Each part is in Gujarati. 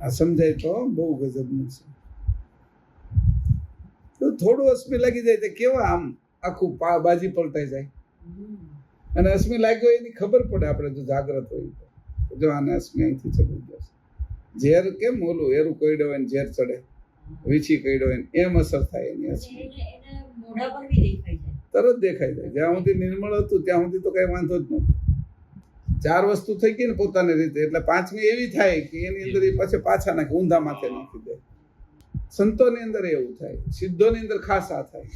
આ સમજાય તો બહુ ગજબનું છે. તો થોડું અશ્મિ લાગી જાય તો કેવા આમ આખું બાજી પલટાઈ જાય. અને અશ્મિ લાગ્યો એની ખબર પડે આપણે જો જાગ્રત હોય તો, જો આને અશ્મિ અહીંથી ચડી જશે. ઝેર કેમ ઓલું એરું કોયડો હોય ને ઝેર ચડે, વીછી કોયડો હોય એમ અસર થાય એની અશ્મિ. તરત દેખાઈ જાય. જ્યાં સુધી નિર્મળ હતું ત્યાં સુધી તો કઈ વાંધો જ નહોતો. 4 વસ્તુ થઈ ગઈ ને પોતાની રીતે, એટલે 5મી એવી થાય કે એની અંદર એ પછી પાછા નાખે, ઊંધા માથે નાખી દે. સંતોની અંદર એવું થાય, સિદ્ધોની અંદર ખાસ આ થાય.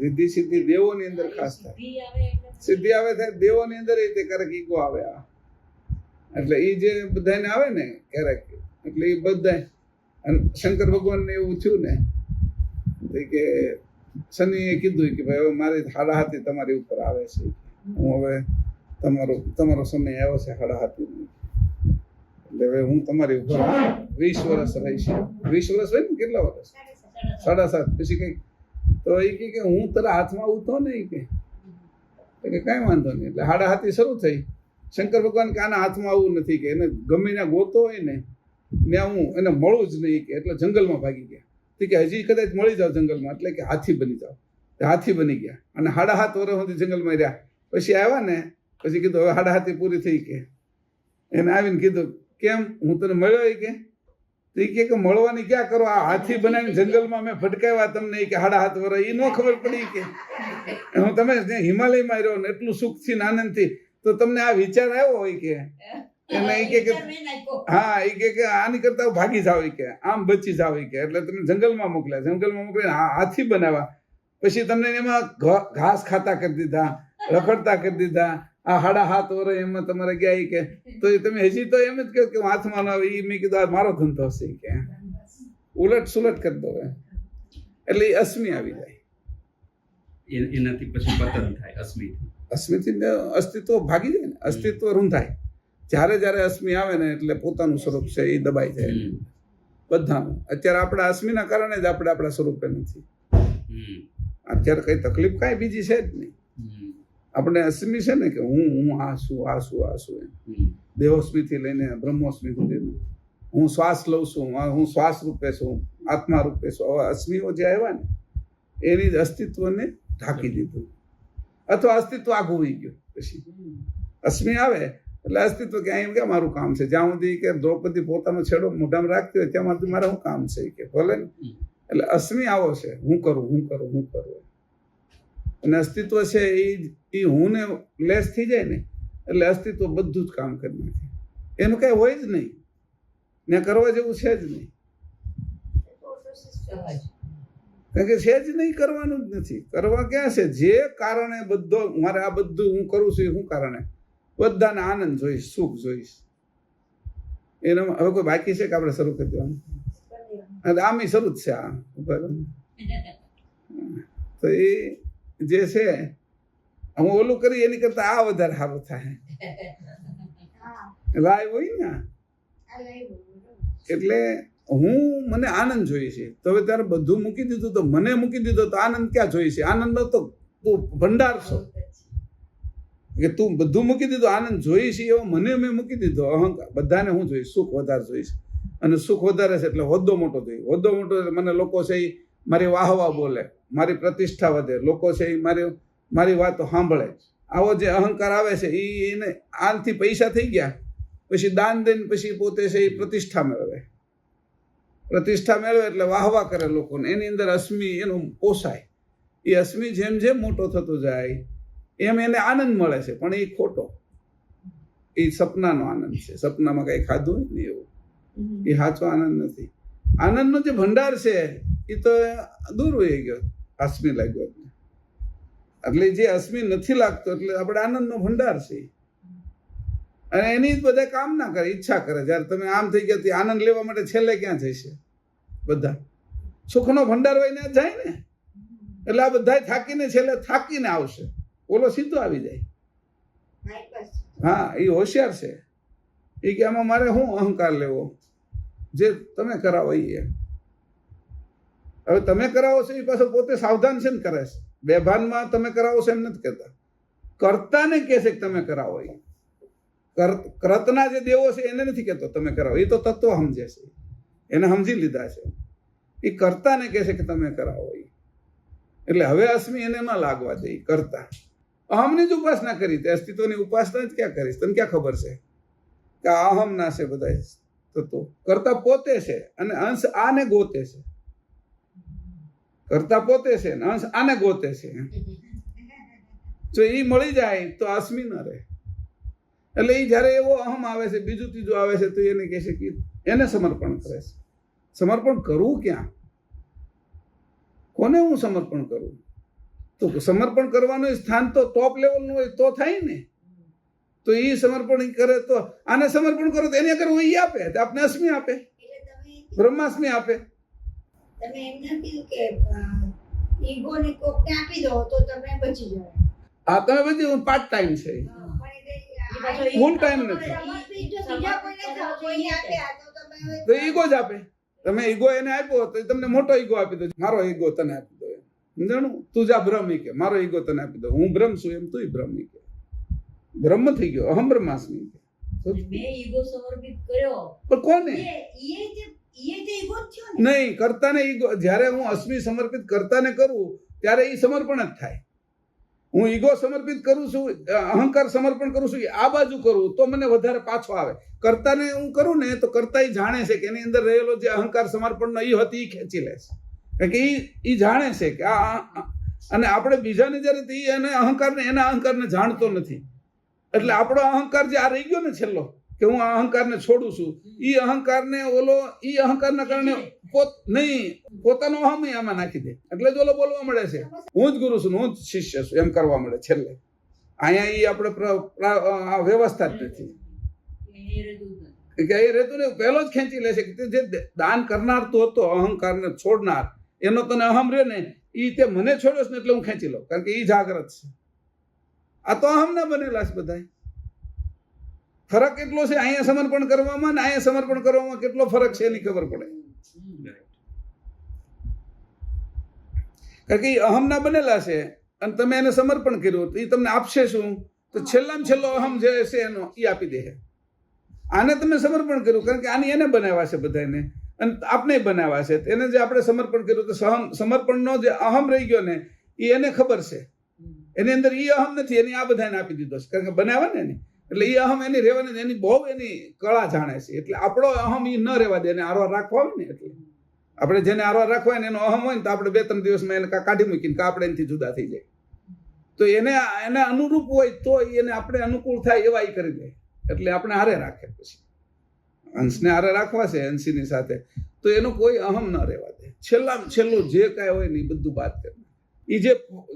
રિદ્ધિ સિદ્ધિ દેવોની અંદર ખાસ થાય. સિદ્ધિ આવે થાય દેવોની અંદર એ તે ક્યારેક ઈગો આવે. આ એટલે એ જે બધાને આવે ને ક્યારેક, એટલે એ બધા. અને શંકર ભગવાનને એવું થયું ને કે શનિએ કીધું કે ભાઈ હવે મારી હાડાહાથી તમારી ઉપર આવે છે, હું હવે તમારો સમય આવ્યો છે હાડાહાથી, એટલે હવે હું તમારી ઉપર 20 વર્ષ રહીશ. 20 વર્ષ હોય ને, કેટલા વર્ષ? 7.5. પછી કઈક તો એ કે હું તારા હાથમાં આવતો ને કે કાંઈ વાંધો નહીં. એટલે હાડાહાથી શરૂ થઈ. શંકર ભગવાન કે આના હાથમાં આવવું નથી, કે એને ગમે ત્યાં ગોતો હોય ને ત્યાં હું એને મળું જ નહીં, કે એટલે જંગલમાં ભાગી ગયા. કે હજી કદાચ મળી જાવ જંગલમાં, એટલે કે હાથી બની જાવ. હાથી બની ગયા અને 7.5 વર્ષ સુધી જંગલમાં રહ્યા. પછી આવ્યા ને, પછી કીધું હવે હાડાહાથી પૂરી થઈ. કે એને આવીને કીધું કેમ હું તને મળ્યો? એ કે મળવાની ક્યાં કરો, આ હાથી બનાવીને જંગલમાં મેં ફટકાવ્યા તમને, કે 7.5 વર્ષ. એ ન ખબર પડી કે હું તમે હિમાલયમાં રહ્યો ને એટલું સુખથી ને આનંદથી, તો તમને આ વિચાર આવ્યો હોય કે એને એ કે હા એ કે આની કરતા ભાગી જાવ, કે આમ બચી જાવ, કે એટલે તમે જંગલમાં મોકલ્યા. જંગલમાં મોકલીને હાથી બનાવ્યા. પછી તમને એમાં ઘાસ ખાતા કરી દીધા, રખડતા કરી દીધા. આ 7.5 વર્ષ એમાં તમારે ગયા કે તો તમે હજી તો એમ જ કહો કે હાથમાં ન આવે. એ મેં કીધું આ મારો ધંધો હશે, કે ઉલટ સુલટ કરી દો. એટલે એ અશ્મિ આવી જાય. એનાથી પછી પતન થાય અશ્મિથી અસ્તિત્વ ભાગી જાય ને, અસ્તિત્વ રૂંધાય. જ્યારે અશ્મિ આવે ને એટલે પોતાનું સ્વરૂપ છે એ દબાઈ જાય બધાનું. અત્યારે આપણા અશ્મિના કારણે જ આપણે આપણા સ્વરૂપે નથી. અત્યારે કઈ તકલીફ કાંઈ બીજી છે જ નહીં. આપણે અશ્મિ છે ને કે હું આ છું એમ. દેહોસ્મિથી લઈને બ્રહ્મોસ્મિ સુધીનું હું શ્વાસ લઉં છું, હું શ્વાસ રૂપે છું, આત્મા રૂપે છું. હવે અશ્મિઓ જે આવ્યા ને એની જ અસ્તિત્વને ઢાંકી દીધું, અથવા અસ્તિત્વ આઘું વહી ગયું. પછી અશ્મિ આવે એટલે અસ્તિત્વ કે અહીં કે મારું કામ છે. જ્યાં સુધી કે દ્રૌપદી પોતાનો છેડો મોઢામાં રાખતી હોય ત્યાં સુધી મારે શું કામ છે, કે ભલે ને. એટલે અશ્મિ આવો છે, હું કરું. અને અસ્તિત્વ છે એ હું ને લેસ થઈ જાય ને એટલે અસ્તિત્વ બધું જ કામ કરી નાખે. એનું કઈ હોય જ નહીં ને, કરવા જેવું છે જ નહીં. કારણ કે છે જ નહીં, કરવાનું જ નથી. કરવા ક્યાં છે? જે કારણે બધો મારે આ બધું હું કરું છું એ શું કારણે? બધાને આનંદ જોઈશ, સુખ જોઈશ. એનો હવે કોઈ બાકી છે કે આપણે શરૂ કરી દેવાનું? આમ શરૂ જ છે આ ઉપર. તો એ જે છે હું ઓલું કરી એની કરતા આ વધારે સારું થાય. લાઈવ હોય ને એટલે મને આનંદ જોઈએ છે. તો હવે ત્યારે બધું મૂકી દીધું, તો મને મૂકી દીધો તો આનંદ ક્યાં જોઈએ છે? આનંદ નો તો તું ભંડાર છો, કે તું બધું મૂકી દીધું. આનંદ જોઈએ છે એવો મને મેં મૂકી દીધો. અહંકાર બધાને હું જોઈશ, સુખ વધારે જોઈશ. અને સુખ વધારે છે એટલે હોદ્દો મોટો જોઈએ. હોદ્દો મોટો એટલે મને લોકો છે એ મારી વાહવા બોલે, મારી પ્રતિષ્ઠા વધે, લોકો છે એ મારી વાતો સાંભળે. આવો જે અહંકાર આવે છે એને આનથી પૈસા થઈ ગયા, પછી દાન દઈને પછી પોતે છે એ પ્રતિષ્ઠા મેળવે એટલે વાહવા કરે લોકોને. એની અંદર અશ્મિ એનું પોસાય. એ અશ્મિ જેમ જેમ મોટો થતો જાય એમ એને આનંદ મળે છે, પણ એ ખોટો. એ સપનાનો આનંદ છે. સપનામાં કઈ ખાધું હોય ને એવું. એ સાચો આનંદ નથી. આનંદનો જે ભંડાર છે એ તો દૂર વહી ગયો, અશ્મિ લાગ્યો એટલે. જે અશ્મિ નથી લાગતો એટલે આપણે આનંદનો ભંડાર છે. અને એની જ બધા કામના કરે, ઈચ્છા કરે. જયારે તમે આમ થઈ ગયા આનંદ લેવા માટે છેલ્લે ક્યાં જશે? બધા સુખનો ભંડાર હોય ને જાય ને, એટલે આ બધા થાકીને છેલ્લે થાકીને આવશે. ઓલો સીધો આવી જાય. હા, એ હોશિયાર છે. એ કે આમાં મારે શું અહંકાર લેવો? જે તમે કરાવો એ. હવે તમે કરાવો છો એ પાછો પોતે સાવધાન છે ને કરે છે. બેભાનમાં તમે કરાવો છો એમ નથી કહેતા, કરતાને કહે છે કે તમે કરાવો. કર્તના જે દેવો છે એને નથી કહેતો તમે કરાવો, એ તો તત્વ સમજે છે, એને સમજી લીધા છે. એ કર્તાને કહે છે કે તમે કરાવો. એટલે હવે અસ્મિ એને ન લાગવા દે. કરતા અહમની જ ઉપાસના કરી, તે અસ્તિત્વની ઉપાસના જ ક્યાં કરીશ? તને ક્યાં ખબર છે કે આ અહમ ના છે બધા તત્વો? કરતા પોતે છે અને અંશ આને ગોતે છે. કરતા પોતે છે અને અંશ આને ગોતે છે. જો એ મળી જાય તો અસ્મિ ન રહે. એટલે એ જયારે એવો અહમ આવે છે, બીજું ત્રીજું આવે છે, તો એને કહે છે કે એને સમર્પણ કરે છે. સમર્પણ કરવું ક્યાં? કોને હું સમર્પણ કરું? તો સમર્પણ કરવાનું સ્થાન તો ટોપ લેવલનું હોય તો થાય ને. તો એ સમર્પણ કરે તો આને સમર્પણ કરો તો એને કરવું એ આપે, તો આપને અસ્મિ આપે, બ્રહ્માસ્મિ આપે. તમે એમ ના કીધું કે ઈગો ને કોકને આપી દો તો તમે બચી જાઓ. આ તમે બધી પાર્ટ ટાઈમ છે, ફૂલ ટાઈમ નથી. તો ઈગો જ આપે. તમે ઈગો એને આપ્યો તો તમને મોટો ઈગો આપી દો, મારો ઈગો તને આપી દો. સમજાણું? તું જા બ્રહ્મ કે મારો ઈગો તને આપી દો, હું બ્રહ્મ છું એમ તું બ્રહ્મ કે બ્રહ્મ થઈ ગયો, અહમ બ્રહ્માસ્મિ કે. મેં ઈગો સમર્પિત કર્યો પણ કોને? એ જે ઈગો થયો ને. નહીં, કરતાને ઈગો. જ્યારે હું અસ્મિ સમર્પિત કરતાને કરું ત્યારે એ સમર્પણ જ થાય. હું ઈગો સમર્પિત કરું છું, અહંકાર સમર્પણ કરું છું, આ બાજુ કરું તો મને વધારે પાછો આવે. કરતાને હું કરું ને તો કરતા એ જાણે છે કે એની અંદર રહેલો જે અહંકાર સમર્પણનો એ હતી એ ખેંચી લે છે. કારણ કે એ જાણે છે કે આ, અને આપણે બીજાને જ્યારે એને અહંકારને એના અહંકારને જાણતો નથી. એટલે આપણો અહંકાર જે આ રહી ગયો ને છેલ્લો, કે હું આ અહંકારને છોડું છું, એ અહંકારને એ અહંકારના કારણે પોતાનો અહમ આમાં નાખી દે. એટલે જ ઓલો બોલવા મળે છે હું જ ગુરુ છું, હું જ શિષ્ય છું, એમ કરવા મળે છેલ્લે. અહીંયા એ આપણે વ્યવસ્થા જ નથી કે એ રહેતું ને પહેલો જ ખેંચી લે છે કે જે દાન કરનાર તો હતો, અહંકારને છોડનાર, એનો તને અહમ રહે ને એ તે મને છોડ્યો છે ને એટલે હું ખેંચી લઉં, કારણ કે એ જાગ્રત છે. આ તો અહમ ના બનેલા છે બધા. ફરક એટલો છે અહીંયા સમર્પણ કરવામાં ને અહીંયા સમર્પણ કરવામાં કેટલો ફરક છે એની ખબર પડે. કારણ કે એ અહમ ના બનેલા છે અને તમે એને સમર્પણ કર્યું તો એ તમને આપશે શું? તો છેલ્લામાં છેલ્લો અહમ જે છે એનો એ આપી દે. આને તમે સમર્પણ કર્યું કારણ કે આની એને બનાવ્યા છે બધાને, અને આપણે બનાવ્યા છે. એને જે આપણે સમર્પણ કર્યું તો સમર્પણનો જે અહમ રહી ગયો ને એ એને ખબર છે. એની અંદર એ અહમ નથી, એની આ બધાને આપી દીધો છે કારણ કે બનાવ્યા ને. એટલે એ અહમ એની રહેવાની, એની બહુ એની કળા જાણે છે. એટલે આપણો અહમ એ ન રહેવા દે, એને આરવાર રાખવા હોય ને. એટલે આપણે જેને આરવાર રાખવા હોય ને એનો અહમ હોય ને તો આપણે 2-3 દિવસમાં એને કાઢી મૂકીને આપણે એનાથી જુદા થઈ જાય. તો એને અનુરૂપ હોય તો એને આપણે અનુકૂળ થાય એવા એ કરી દે. એટલે આપણે હારે રાખે. પછી અંશને હારે રાખવા છે અંશીની સાથે, તો એનો કોઈ અહમ ન રહેવા દે. છેલ્લામાં છેલ્લું જે કાંઈ હોય ને એ બધું બાદ કરે. એ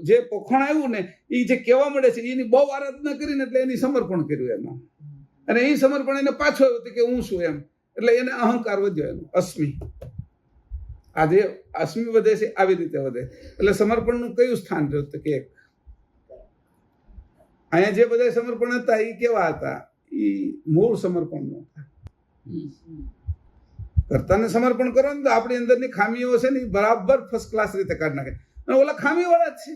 જે પોખણ આવ્યું ને એ જે કહેવા મળે છે એની બહુ આરાધના કરીને એટલે એની સમર્પણ કર્યું એમાં. અને એ સમર્પણ એને પાછું આવ્યું કે હું છું એમ. એટલે એને અહંકાર વધ્યો એનો અસ્મિ. આ જે અસ્મિ વધે છે આવી રીતે વધે. એટલે સમર્પણનું કયું સ્થાન રહ્યું? તો કે અહીંયા જે બધા સમર્પણ હતા એ કેવા હતા? એ મૂળ સમર્પણ નો હતા. કર્તાને સમર્પણ કરો ને તો આપણી અંદરની ખામીઓ છે ને એ બરાબર ફર્સ્ટ ક્લાસ રીતે કાઢી નાખે. અને ઓલા ખામી વાળા જ છે,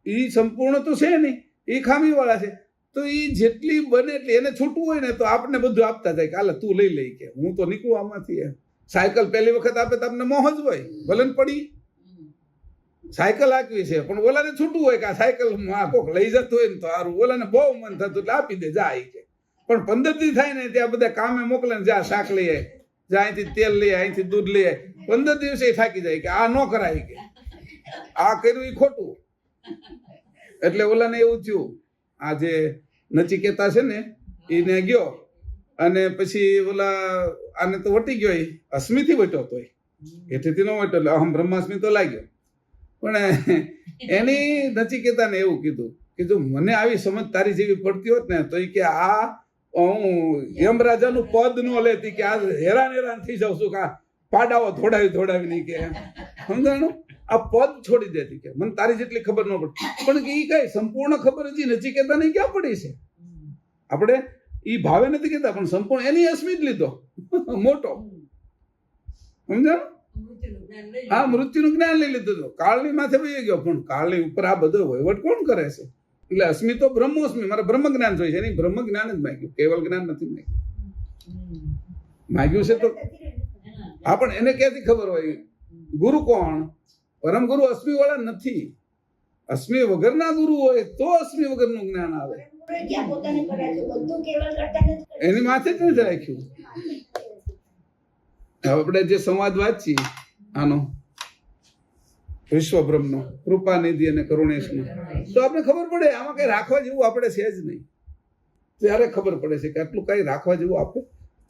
એ સંપૂર્ણ તો છે નહીં, એ ખામી વાળા છે. તો એ જેટલી બને એટલી એને છૂટવું હોય ને તો આપણને બધું આપતા જાય કે હાલે તું લઈ લઈ કે હું તો નીકળું આમાંથી. સાયકલ પહેલી વખત આપે તો આપણે મોહ જ હોય, ભલે ને પડી સાયકલ હાંકવી છે, પણ ઓલાને છૂટવું હોય કે આ સાયકલ કોક લઈ જતું હોય ને તો સારું. ઓલાને બહુ મન થતું એટલે આપી દે જાય કે. પણ 15 દી થાય ને ત્યાં બધા કામે મોકલે ને જા શાક લઈ આય, જા અહીંથી તેલ લઈ આય, અહીંથી દૂધ લઈ આય. 15 દિવસે થાકી જાય કે આ ન કરાય કે આ કર્યું એ ખોટું. એટલે ઓલાને એવું થયું, આ જે નચિકેતા છે ને એને ગયો અને પછી ઓલા આને તો વટી ગયો, એ અસ્મિથી વટ્યો તો એથી ન વટ્યો એટલે અહમ બ્રહ્માસ્મિ તો લાગ્યો. પણ એની નચિકેતાને એવું કીધું કે જો મને આવી સમજ તારી જેવી પડતી હોત ને તો એ કે આ હું યમરાજાનું પદ ન લેતી કે આ હેરાન થઈ જાઉં છું કે આ પાડાઓ ધોડાવી નહીં કે સમજાણું. આ પદ છોડી દેતી કે મને તારી જેટલી ખબર ન પડતી. પણ એ કઈ સંપૂર્ણ ખબર હજી નચિકેતાને ક્યાં પડી છે? આપણે એ ભાવે નથી કહેતા પણ સંપૂર્ણ એની અસ્મિ જ લીધો મોટો. સમજાણું? હા, મૃત્યુનું જ્ઞાન લઈ લીધું. કાળની માથે વહી ગયો, પણ કાળની ઉપર આ બધો વહીવટ કોણ કરે છે? એટલે અસ્મિ તો બ્રહ્મોસ્મિ, મારે બ્રહ્મ જ્ઞાન જોઈએ છે, એની બ્રહ્મ જ્ઞાન જ માગ્યું, કેવલ જ્ઞાન નથી માગ્યું. માગ્યું છે તો હા, પણ એને ક્યાંથી ખબર હોય? ગુરુ કોણ? પરમ ગુરુ અસ્મિ વાળા નથી. અસ્મિ વગરના ગુરુ હોય તો અસ્મિ વગરનું જ્ઞાન આવે. ક્યાં પોતાને કરાયું? બધું કેવલ કરતા નથી કરતા. એની માથે જ નથી રાખ્યું. હવે આપણે જે સંવાદ વાંચીએ આનો વિશ્વબ્રહ્મનો કૃપાનિધિ અને કરુણેશનો, તો આપણે ખબર પડે આમાં કઈ રાખવા જેવું આપણે છે જ નહીં. ત્યારે ખબર પડે છે કે આટલું કઈ રાખવા જેવું આપણે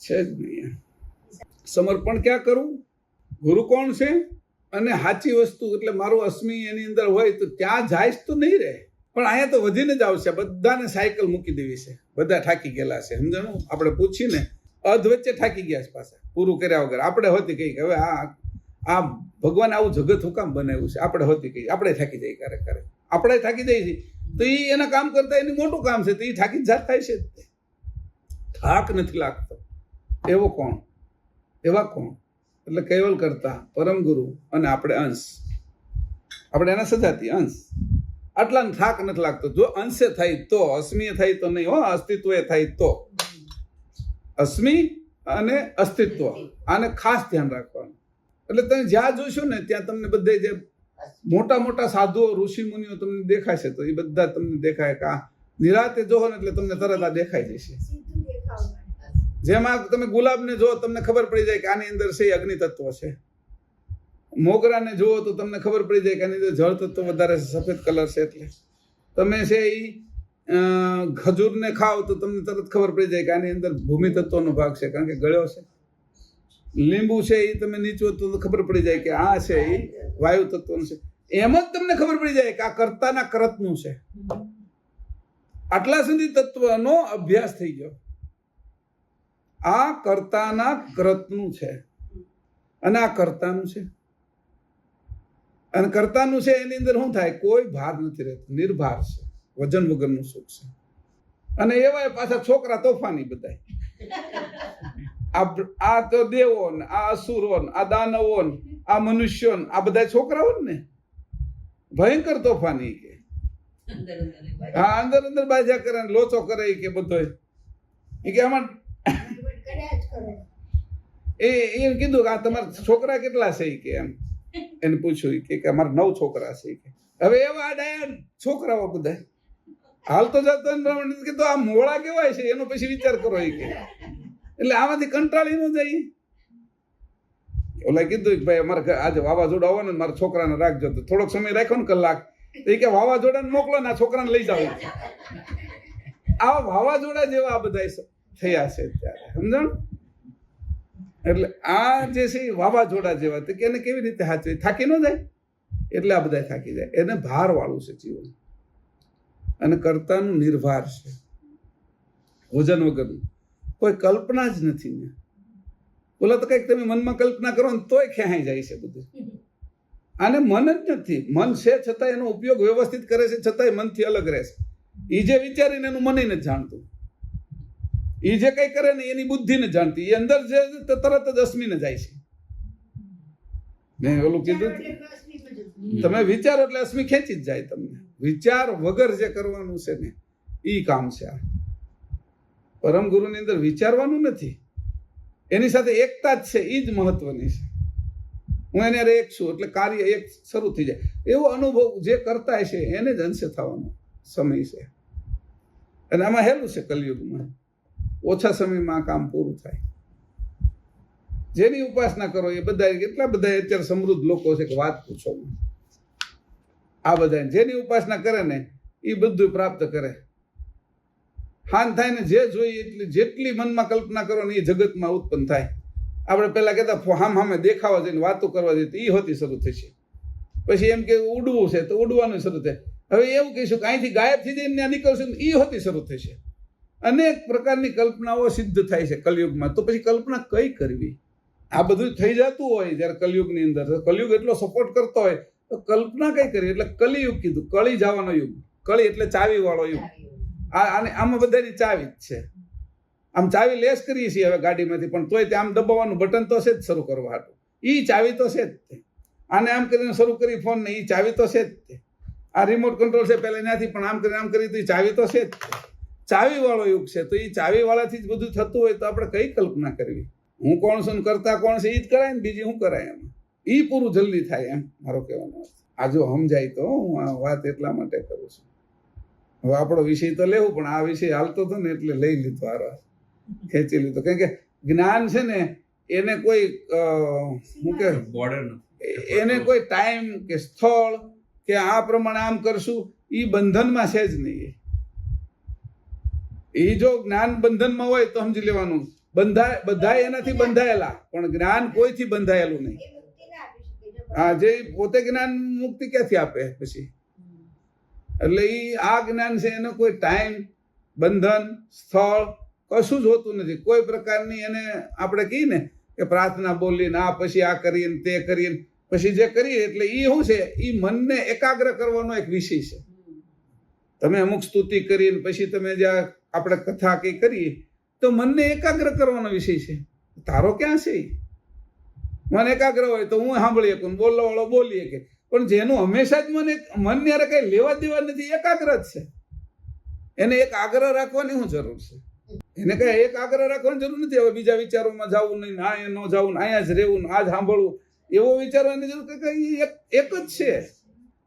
છે જ નહીં. સમર્પણ ક્યાં કરવું? ગુરુ કોણ છે અને સાચી વસ્તુ એટલે મારું અસ્મિ એની અંદર હોય તો ત્યાં જાય તો નહીં રહે, પણ અહીંયા તો વધીને જ આવશે. બધાને સાયકલ મૂકી દેવી છે, બધા થાકી ગયેલા છે. સમજાણું? આપણે પૂછીને અધ વચ્ચે થાકી ગયા છે પાછા, પૂરું કર્યા વગર. આપણે હોતી કઈ હવે આ ભગવાન આવું જગત હું કામ બનાવ્યું છે? આપણે હોતી કઈ આપણે થાકી જઈએ ક્યારેક આપણે થાકી જઈએ છીએ, તો એ એના કામ કરતા એની મોટું કામ છે, તો એ થાકી જાત થાય છે. થાક નથી લાગતો. એવો કોણ? એવા કોણ? એટલે કેવલ કરતા પરમ ગુરુ અને આપણે અંશ, આપણે એના સજાતી અંશ. આટલા થાક નથી લાગતો. જો અંશે થાય તો, અસ્મિય થાય તો નહીં હો, અસ્તિત્વ થાય તો. અસ્મિ અને અસ્તિત્વ, આને ખાસ ધ્યાન રાખવાનું. એટલે તમે જ્યાં જોશો ને ત્યાં તમને બધે જે મોટા મોટા સાધુઓ ઋષિ મુનિઓ તમને દેખાશે, તો એ બધા તમને દેખાય કે આ નિરાતે જોવો ને એટલે તમને તરત આ દેખાઈ જશે. સીધું દેખાવ. જેમાં તમે ગુલાબને જો તમને ખબર પડી જાય કે આની અંદર છે અગ્નિ તત્વ છે. મોગરાને જુઓ તો તમને ખબર પડી જાય કે આની અંદર જળ તત્વ વધારે છે, સફેદ કલર છે. એટલે તમે છે એ ખજૂરને ખાઓ તો તમને તરત ખબર પડી જાય કે આની અંદર ભૂમિ તત્વનો ભાગ છે, કારણ કે ગળ્યો છે. લીંબુ છે એ તમે નીચો તો ખબર પડી જાય કે આ છે એ વાયુ તત્વનું છે. એમ જ તમને ખબર પડી જાય કે આ કર્તાના કરતનું છે. આટલા સુધી તત્વનો અભ્યાસ થઈ ગયો. આ કર્તાના કરતનું છે અને આ કર્તાનું છે. અને કર્તાનું છે એની અંદર શું થાય? કોઈ ભાર નથી રહેતો, નિર્ભાર છે, વજન વગરનું સુખ છે. અને એવા પાછા છોકરા તોફાની બધા. આ તો દેવો ને, આ અસુરો ને, આ દાનવો ને, આ મનુષ્યો ને, આ બધા છોકરાઓ ને ભયંકર તોફાની કે હા, અંદર અંદર બાજા કરે, લોચો કરે કે બધો કે આમાં કર્યા જ કરે. એમ કીધું કે આ તમારા છોકરા કેટલા છે કે એમ એને પૂછ્યું કે અમારા 9 છોકરા છે કે. હવે એવા ડાયા છોકરાઓ બધા હાલતો જતો કે તો આ મોળા કેવાય છે એનો પછી વિચાર કરો કે. એટલે આમાંથી કંટાળી ન જાય. ઓલા કીધું કે ભાઈ અમારે આજે વાવાઝોડા આવવાનું, મારા છોકરાને રાખજો. તો થોડોક સમય રાખ્યો ને, કલાક, તો એ કે વાવાઝોડાને મોકલો ને આ છોકરાને લઈ જાવ. આવા વાવાઝોડા જેવા આ બધા થયા છે ત્યારે. સમજાણ? એટલે આ જે છે એ વાવાઝોડા જેવા, તો કે એને કેવી રીતે સાચવે? થાકી ન જાય. એટલે આ બધા થાકી જાય. એને ભાર વાળું છે જીવન. અને કર્તાનું નિર્ભાર છે, વજન વગરનું. કોઈ કલ્પના જ નથી ને. બોલો તો કંઈક તમે મનમાં કલ્પના કરો ને તોય ખેંચાઈ જાય છે બધું. આને મન જ નથી. મન છે છતાં એનો ઉપયોગ વ્યવસ્થિત કરે છે, છતાંય મનથી અલગ રહે છે. એ જે વિચારીને એનું મન નથી જાણતું. એ જે કઈ કરે ને એની બુદ્ધિ ને જાણતી. એ અંદર જે તરત જ અસ્મિને જાય છે. મેં ઓલું કીધું, તમે વિચારો એટલે અસ્મિ ખેંચી જ જાય તમને. વિચાર વગર જે કરવાનું છે ને એ કામ છે આ. પરમ ગુરુની અંદર વિચારવાનું નથી, એની સાથે એકતા જ છે. એ જ મહત્વની છે. હું એને એક છું એટલે કાર્ય એક શરૂ થઈ જાય. એવો અનુભવ જે કરતા છે એને જ અંશે થવાનો સમય છે. અને આમાં હેલું છે કલયુગમાં. ઓછા સમયમાં કામ પૂરું થાય. જેની ઉપાસના કરો એ બધા, કેટલા બધા અત્યારે સમૃદ્ધ લોકો છે કે વાત પૂછો. આ બધા જેની ઉપાસના કરે ને એ બધું પ્રાપ્ત કરે. હાન થાય ને જે જોઈએ એટલી, જેટલી મનમાં કલ્પના કરો ને એ જગતમાં ઉત્પન્ન થાય. આપણે પેલા કહેતા હામે દેખાવા જઈને વાતો કરવા જઈએ તો એ હોતી શરૂ થશે. પછી એમ કે ઉડવું છે તો ઉડવાનું શરૂ થાય. હવે એવું કહીશું કે અહીંથી ગાયબ થઈ જઈને ત્યાં નીકળશું એ હોતી શરૂ થશે. અનેક પ્રકારની કલ્પનાઓ સિદ્ધ થાય છે કલયુગમાં. તો પછી કલ્પના કઈ કરવી? આ બધું થઈ જતું હોય જ્યારે કલયુગની અંદર, કલયુગ એટલો સપોર્ટ કરતો હોય તો કલ્પના કઈ કરવી? એટલે કલિયુગ કીધું, કળી જવાનો યુગ. કળી એટલે ચાવી વાળો યુગ. આમાં બધાની ચાવી જ છે. આમ ચાવી લેસ કરીએ છીએ હવે ગાડીમાંથી, પણ તોય તે આમ દબાવવાનું બટન તો છે જ શરૂ કરવા હાટું. એ ચાવી તો છે જ તે. આને આમ કરીને શરૂ કરી ફોન ને એ ચાવી તો છે જ તે. આ રિમોટ કંટ્રોલ છે પહેલા એનાથી પણ આમ કરી તો ચાવી તો છે જ, ચાવી વાળો યુગ છે. તો એ ચાવી વાળાથી જ બધું થતું હોય તો આપણે કઈ કલ્પના કરવી? હું કોણ છું ને કરતા કોણ છે એ જ કરાય ને બીજી શું કરાય? એમાં એ પૂરું જલ્દી થાય એમ મારો કહેવાનો અર્થ. આ જો સમજાય તો હું આ વાત એટલા માટે કરું છું. હવે આપણો વિષય તો લેવું, પણ આ વિષય હાલતો હતો ને એટલે લઈ લીધો, આ ખેંચી લીધો. કારણ કે જ્ઞાન છે ને એને કોઈ શું કે બોર્ડર એને કોઈ ટાઈમ કે સ્થળ કે આ પ્રમાણે આમ કરશું એ બંધનમાં છે જ નહીં. એ જો જ્ઞાન બંધનમાં હોય તો સમજી લેવાનું બધા એનાથી બંધાયેલા, પણ જ્ઞાન કોઈથી બંધાયેલું નહીં. એ મુક્તિ ના આપી શકે જો હા, જે પોતે જ્ઞાન મુક્તિ ક્યાંથી આપે પછી? એટલે આ જ્ઞાન છે એનો કોઈ ટાઈમ, બંધન, સ્થળ કશું જ હોતું નથી. કોઈ પ્રકારની એને આપણે કહીએ ને કે પ્રાર્થના બોલીને આ પછી આ કરીએ તે કરીએ પછી જે કરીએ એટલે એ શું છે? એ મનને એકાગ્ર કરવાનો એક વિષય છે. તમે અમુક સ્તુતિ કરીને પછી તમે જ્યાં આપણે કથા કઈ કરીએ તો મનને એકાગ્ર કરવાનો વિષય છે. તારો ક્યાં છે? મન એકાગ્ર હોય તો હું સાંભળીએ કે બોલવા વાળો બોલીએ કે, પણ જેનું હંમેશા જ મન યારે કઈ લેવા દેવા નથી, એકાગ્ર જ છે. એને એક આગ્રહ રાખવાની શું જરૂર છે? એને કઈ એક આગ્રહ રાખવાની જરૂર નથી. હવે બીજા વિચારોમાં જવું નહીં, ના એ ન જવું, અહીંયા જ રહેવું, આ જ સાંભળવું, એવો વિચારવાની જરૂર એક જ છે.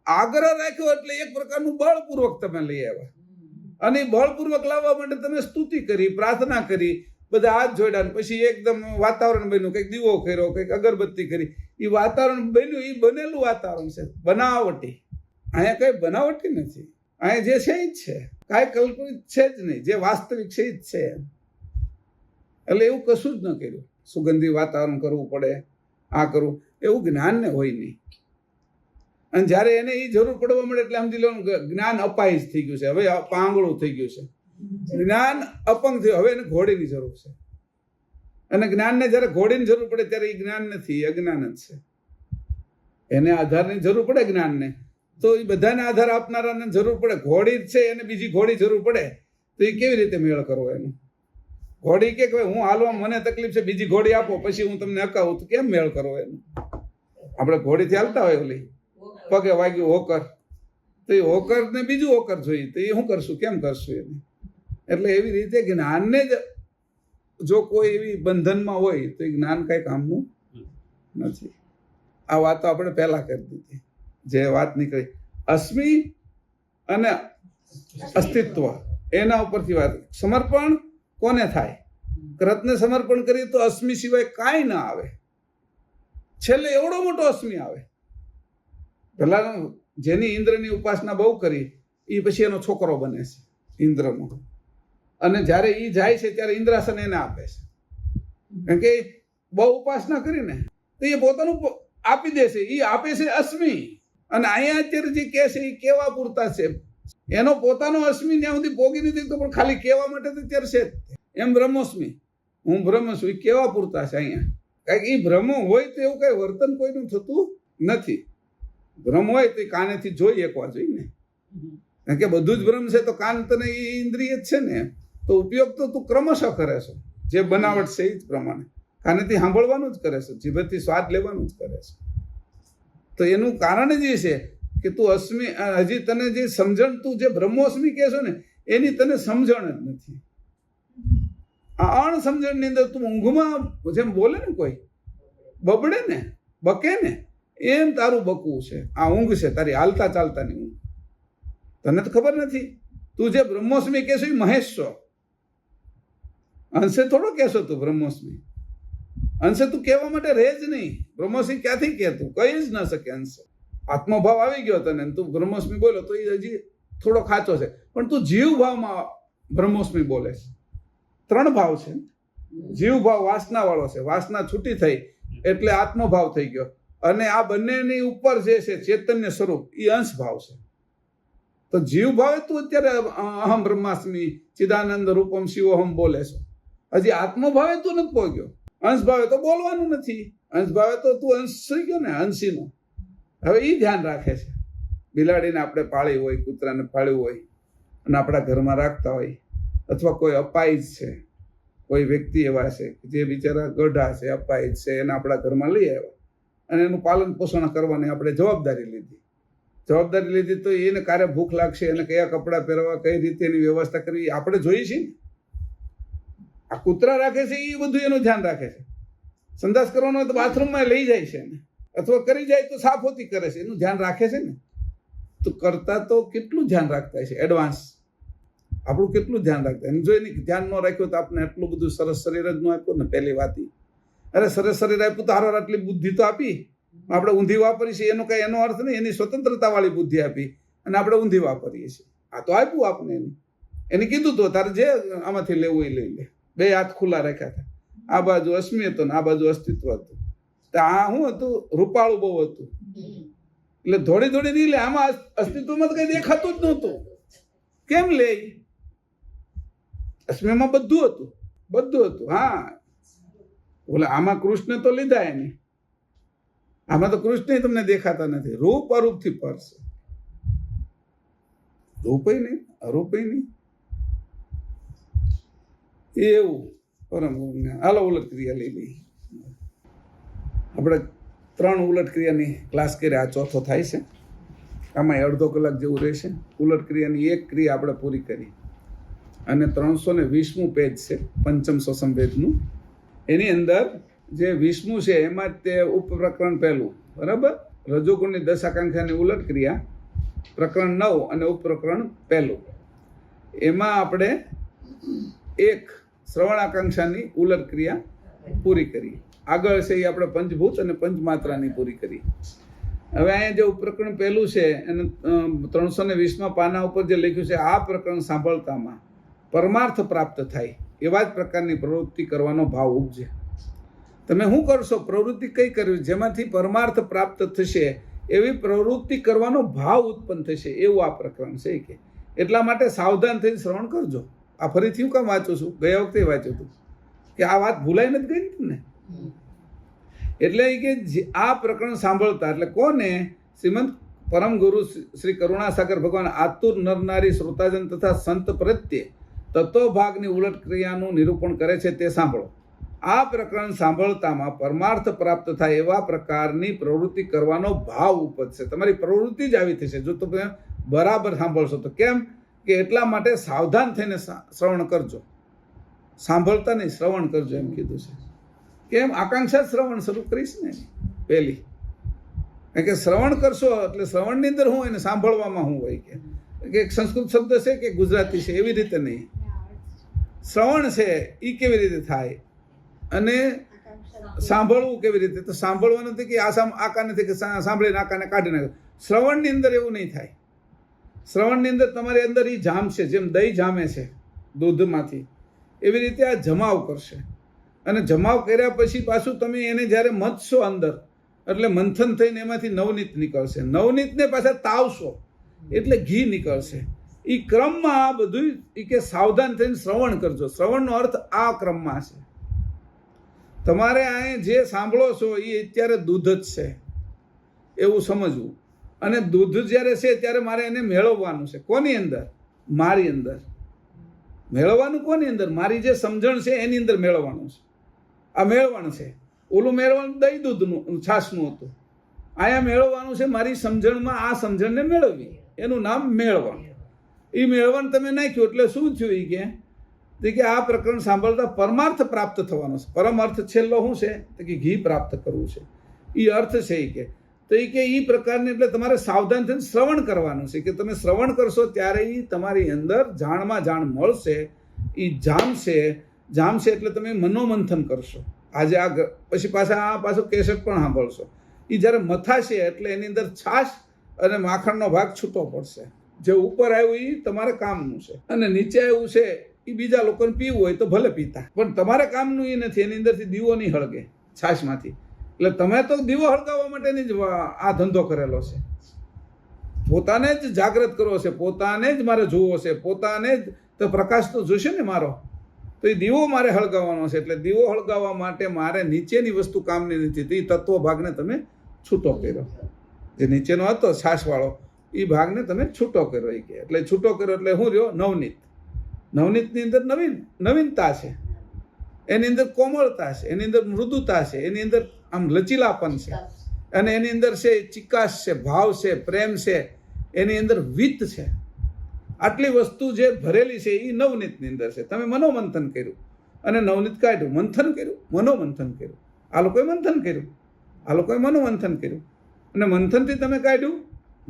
આગ્રહ રાખ્યો એટલે એક પ્રકારનું બળપૂર્વક તમે લઈ આવ્યા, અને બળપૂર્વક લાવવા માટે તમે સ્તુતિ કરી, પ્રાર્થના કરી, બધા હાથ જોડ્યા, પછી એકદમ વાતાવરણ બન્યું, કંઈક દીવો કર્યો, કંઈક અગરબત્તી કરી. એ વાતાવરણ બન્યું, એ બનેલું વાતાવરણ છે, બનાવટી. અહીંયા કઈ બનાવટી નથી. અહીંયા જે છે એ જ છે, કાંઈ કલ્પિત છે જ નહીં, જે વાસ્તવિક છે એ જ છે. એટલે એવું કશું જ ન કર્યું. સુગંધી વાતાવરણ કરવું પડે, આ કરવું, એવું જ્ઞાનને હોય નહીં. અને જ્યારે એને એ જરૂર પડવા મળે એટલે સમજી લેવાનું જ્ઞાન અપાહિજ થઈ ગયું છે, હવે પાંગળું થઈ ગયું છે, જ્ઞાન અપંગ થયું, હવે એને ઘોડીની જરૂર છે. અને જ્ઞાનને જ્યારે ઘોડીની જરૂર પડે ત્યારે એ જ્ઞાન નથી, એ અજ્ઞાન જ છે. એને આધારની જરૂર પડે જ્ઞાનને, તો એ બધાને આધાર આપનારાને જરૂર પડે. ઘોડી જ છે, એને બીજી ઘોડી જરૂર પડે તો એ કેવી રીતે મેળ કરવો એનો? ઘોડી કે હું હાલવા મને તકલીફ છે, બીજી ઘોડી આપો પછી હું તમને હકાવું, તો કેમ મેળ કરવો એનો? આપણે ઘોડીથી હાલતા હોય, ઓલી પગે વાગ્યું હોકર, તો એ હોકર ને બીજું હોકર જોઈએ, તો એ શું કરશું, કેમ કરશું એને? એટલે એવી રીતે જ્ઞાનને જ જો કોઈ એવી બંધનમાં હોય તો એ જ્ઞાન કઈ કામનું નથી. આ વાતો આપણે પહેલા કરી દીધી. જે વાત નીકળી અસ્મિ અને અસ્તિત્વ, એના ઉપરથી વાત. સમર્પણ કોને થાય? કૃતને સમર્પણ કરીએ તો અસ્મિ સિવાય કાંઈ ના આવે. છેલ્લે એવડો મોટો અસ્મિ આવે. પેલા જેની ઇન્દ્રની ઉપાસના બહુ કરી એ પછી એનો છોકરો બને છે ઇન્દ્રનો, અને જ્યારે એ જાય છે ત્યારે ઇન્દ્રાસન એને આપે છે. કારણ કે બહુ ઉપાસના કરીને તો એ પોતાનું આપી દે છે, એ આપે છે અસ્મિ. અને અહીંયા અત્યારે જે કહે છે એ કેવા પૂરતા છે, એનો પોતાનો અસ્મિ ત્યાં સુધી પોગી નથી તો પણ ખાલી કહેવા માટે તો અત્યારે છે જ. એમ બ્રહ્મોસ્મિ, હું બ્રહ્મ છું, એ કેવા પૂરતા છે અહીંયા. કારણ કે એ બ્રહ્મ હોય તો એવું કઈ વર્તન કોઈનું થતું નથી. બ્રહ્મ હોય તો કાનેથી જોઈ એકવા જોઈએ ને, કારણ કે બધું જ બ્રહ્મ છે તો કાન તને એ ઇન્દ્રિય જ છે ને, તો ઉપયોગ તો તું ક્રમશઃ કરે છે. જે બનાવટ છે એ જ પ્રમાણે કાનેથી સાંભળવાનું જ કરે છે, જીભથી સ્વાદ લેવાનું જ કરે છે. તો એનું કારણ જ એ છે કે તું અસ્મિ, હજી તને જે સમજણ, તું જે બ્રહ્મોસ્મિ કહેશો ને એની તને સમજણ જ નથી. આ અણસમજણની અંદર તું ઊંઘમાં જેમ બોલે ને કોઈ બબડે ને, બકે ને, એમ તારું બકવું છે. આ ઊંઘ છે તારી હાલતા ચાલતાની ઊંઘ. તને તો ખબર નથી. તું જે બ્રહ્મોસ્મિ કહેશો એ મહેશ છો. અંશે થોડો કહેશો તું બ્રહ્મોસ્મિ. અંશે તું કહેવા માટે રહે જ નહીં. બ્રહ્મોસ્મિ ક્યાંથી કહે? તું કહી જ ન શકે અંશે. આત્મભાવ આવી ગયો તને, તું બ્રહ્મોસ્મિ બોલો તો એ હજી થોડો ખાચો છે, પણ તું જીવ ભાવમાં બ્રહ્મોસ્મિ બોલે છે. 3 ભાવ છે. જીવ ભાવ વાસના વાળો છે, વાસના છૂટી થઈ એટલે આત્મભાવ થઈ ગયો. અને આ બંનેની ઉપર જે છે ચૈતન્ય સ્વરૂપ એ અંશ ભાવ છે. તો જીવ ભાવે તું અત્યારે અહમ બ્રહ્માસ્મિ ચિદાનંદ રૂપમ શિવોહમ બોલે છે. હજી આત્મભાવે તું નથી પહોંચ્યો. અંશ ભાવે તો બોલવાનું નથી. અંશ ભાવે તો તું અંશ થઈ ગયો ને, અંશીનો. હવે એ ધ્યાન રાખે છે. બિલાડીને આપણે પાળી હોય, કૂતરાને પાળ્યું હોય અને આપણા ઘરમાં રાખતા હોય, અથવા કોઈ અપાહિજ છે, કોઈ વ્યક્તિ એવા છે જે બિચારા ગઢા છે, અપાહિજ છે, એને આપણા ઘરમાં લઈ આવ્યા અને એનું પાલન પોષણ કરવાની આપણે જવાબદારી લીધી. જવાબદારી લીધી તો એને ક્યારે ભૂખ લાગશે અને કયા કપડાં પહેરવા, કઈ રીતે એની વ્યવસ્થા કરવી આપણે જોઈએ છીએ ને. આ કૂતરા રાખે છે એ બધું એનું ધ્યાન રાખે છે. સંદાસ કરવાનો હોય તો બાથરૂમમાં લઈ જાય છે ને, અથવા કરી જાય તો સાફ હોતી કરે છે, એનું ધ્યાન રાખે છે ને. તો કરતા તો કેટલું ધ્યાન રાખતા છે, એડવાન્સ આપણું કેટલું ધ્યાન રાખતા. અને જો એની ધ્યાન ન રાખ્યું તો આપણે આટલું બધું સરસ શરીર જ ન આપ્યું ને. પહેલી વાત અરે સરસ શરીર આપ્યું તો હારો આટલી બુદ્ધિ તો આપી, આપણે ઊંધી વાપરીએ છીએ એનો કઈ એનો અર્થ નહીં. એની સ્વતંત્રતા વાળી બુદ્ધિ આપી અને આપણે ઊંધી વાપરીએ છીએ. આ તો આપ્યું આપણે એને કીધું તો તારે જે આમાંથી લેવું એ લઈ લે. બે હાથ ખુલ્લા રાખ્યા હતા. આ બાજુ અસ્મિ હતો ને આ બાજુ અસ્તિત્વ હતું. તો આ શું હતું, રૂપાળું બહુ હતું. એટલે થોડી થોડી નહીં લે. આમાં અસ્તિત્વમાં તો કઈ દેખાતું જ નહોતું. કેમ લે? અસ્મિમાં બધું હતું, બધું હતું. હા બોલે આમાં કૃષ્ણ તો લીધા એને, આમાં તો કૃષ્ણ તમને દેખાતા નથી. રૂપ અરૂપથી પર છે. રૂપય નહીં, અરૂપય નહીં. એવું પરમ હાલો ઉલટ ક્રિયા લઈ લઈ. આપણે 3 ઉલટ ક્રિયાની ક્લાસ કર્યા, આ ચોથો થાય છે. આમાં અડધો કલાક જેવું રહેશે. ઉલટ ક્રિયાની એક ક્રિયા આપણે પૂરી કરી અને 320મું પેજ છે પંચમ સસંવેદનું. એની અંદર જે 20મું છે એમાં તે ઉપપ્રકરણ પહેલું, બરાબર, રજોગુણની 10 આકાંક્ષાની ઉલટ ક્રિયા પ્રકરણ 9 અને ઉપપ્રકરણ પહેલું. એમાં આપણે એક શ્રવણ આકાંક્ષાની ઉલટ ક્રિયા પૂરી કરી. આગળ છે એ આપણે પંચભૂત અને પંચમાત્રાની પૂરી કરી. હવે અહીંયા જે ઉપપ્રકરણ પહેલું છે એને 320માં પાના ઉપર જે લખ્યું છે, આ પ્રકરણ સાંભળતામાં પરમાર્થ પ્રાપ્ત થાય એવા જ પ્રકારની પ્રવૃત્તિ કરવાનો ભાવ ઉપજે. તમે શું કરશો? પ્રવૃત્તિ કઈ કરવી જેમાંથી પરમાર્થ પ્રાપ્ત થશે એવી પ્રવૃત્તિ કરવાનો ભાવ ઉત્પન્ન થશે, એવું આ પ્રકરણ છે કે એટલા માટે સાવધાન થઈને શ્રવણ કરજો. આ ફરીથી હું કામ વાંચું છું, ગયા વખતે વાંચ્યું હતું કે આ વાત ભૂલાઈ નથી ગઈ ને. એટલે કે આ પ્રકરણ સાંભળતા એટલે કોને? શ્રીમંત પરમ ગુરુ શ્રી કરુણાસાગર ભગવાન આતુર નરનારી શ્રોતાજન તથા સંત પ્રત્યે તત્વભાગની ઉલટ ક્રિયાનું નિરૂપણ કરે છે તે સાંભળો. આ પ્રકરણ સાંભળતામાં પરમાર્થ પ્રાપ્ત થાય એવા પ્રકારની પ્રવૃત્તિ કરવાનો ભાવ ઉપજશે. તમારી પ્રવૃત્તિ જ આવી થશે જો તમે બરાબર સાંભળશો તો. કેમ કે એટલા માટે સાવધાન થઈને શ્રવણ કરજો. સાંભળતા નહીં, શ્રવણ કરજો એમ કીધું છે. કેમ? આકાંક્ષા શ્રવણ શરૂ કરીશ ને પહેલી. કારણ કે શ્રવણ કરશો એટલે શ્રવણની અંદર શું હોય ને સાંભળવામાં શું હોય કે સંસ્કૃત શબ્દ છે કે ગુજરાતી છે એવી રીતે નહીં. શ્રવણ છે એ કેવી રીતે થાય અને સાંભળવું કેવી રીતે? તો સાંભળવાનું નથી કે આ કાનેથી કે સાંભળીને આ કાને કાઢી નાખે. શ્રવણની અંદર એવું નહીં થાય. શ્રવણની અંદર તમારી અંદર એ જામશે, જેમ દહીં જામે છે દૂધમાંથી, એવી રીતે આ જમાવ કરશે. અને જમાવ કર્યા પછી પાછું તમે એને જ્યારે મથશો અંદર એટલે મંથન થઈને એમાંથી નવનીત નીકળશે. નવનીતને પાછા તાવશો એટલે ઘી નીકળશે. એ ક્રમમાં આ બધું કે સાવધાન થઈને શ્રવણ કરજો. શ્રવણનો અર્થ આ ક્રમમાં છે. તમારે આ જે સાંભળો છો એ અત્યારે દૂધ જ છે એવું સમજવું. અને દૂધ જ્યારે છે ત્યારે મારે એને મેળવવાનું છે. કોની અંદર? મારી અંદર. મેળવવાનું કોની અંદર? મારી જે સમજણ છે એની અંદર મેળવવાનું છે. આ મેળવણ છે. ઓલું મેળવવાનું દહીં દૂધનું છાશનું હતું. અહીંયા મેળવવાનું છે મારી સમજણમાં. આ સમજણને મેળવવી એનું નામ મેળવણ. એ મેળવણ તમે નાખ્યું એટલે શું થયું? કે આ પ્રકરણ સાંભળતા પરમાર્થ પ્રાપ્ત થવાનો છે. પરમ અર્થ છેલ્લો શું છે? તો કે ઘી પ્રાપ્ત કરવું છે. એ અર્થ છે કે તો એ કે એ પ્રકારની એટલે તમારે સાવધાન થઈને શ્રવણ કરવાનું છે. કે તમે શ્રવણ કરશો ત્યારે એ તમારી અંદર જાણમાં જાણ મળશે. એ જામશે એટલે તમે મનોમંથન કરશો. આજે આ પછી પાછું કેસેટ પણ સાંભળશો. એ જ્યારે મથાશે એટલે એની અંદર છાશ અને માખણનો ભાગ છૂટો પડશે. જે ઉપર આવ્યું એ તમારે કામનું છે અને નીચે આવ્યું છે એ બીજા લોકોને પીવું હોય તો ભલે પીતા, પણ તમારે કામનું એ નથી. એની અંદરથી દીવો નહીં હળગે છાશમાંથી. એટલે તમે તો દીવો હળગાવવા માટેની જ આ ધંધો કરેલો છે. પોતાને જ જાગૃત કરવો છે, પોતાને જ મારે જોવો છે, પોતાને જ તો પ્રકાશ તો જોશે ને મારો. તો એ દીવો મારે હળગાવવાનો છે. એટલે દીવો હળગાવવા માટે મારે નીચેની વસ્તુ કામની નથી. તો એ તત્વ ભાગને તમે છૂટો કર્યો. જે નીચેનો હતો છાશવાળો એ ભાગને તમે છૂટો કર્યો. એ કે એટલે છૂટો કર્યો એટલે શું રહ્યો? નવનીત. નવનીતની અંદર નવીનતા છે, એની અંદર કોમળતા છે, એની અંદર મૃદુતા છે, એની અંદર આમ લચીલાપન છે. અને એની અંદર છે ચિકાસ છે, ભાવ છે, પ્રેમ છે, એની અંદર વિત્ત છે. આટલી વસ્તુ જે ભરેલી છે એ નવનીતની અંદર છે. તમે મનોમંથન કર્યું અને નવનીત કાઢ્યું, મંથન કર્યું, મનોમંથન કર્યું. આ લોકોએ મંથન કર્યું, આ લોકોએ મનોમંથન કર્યું, અને મંથનથી તમે કાઢ્યું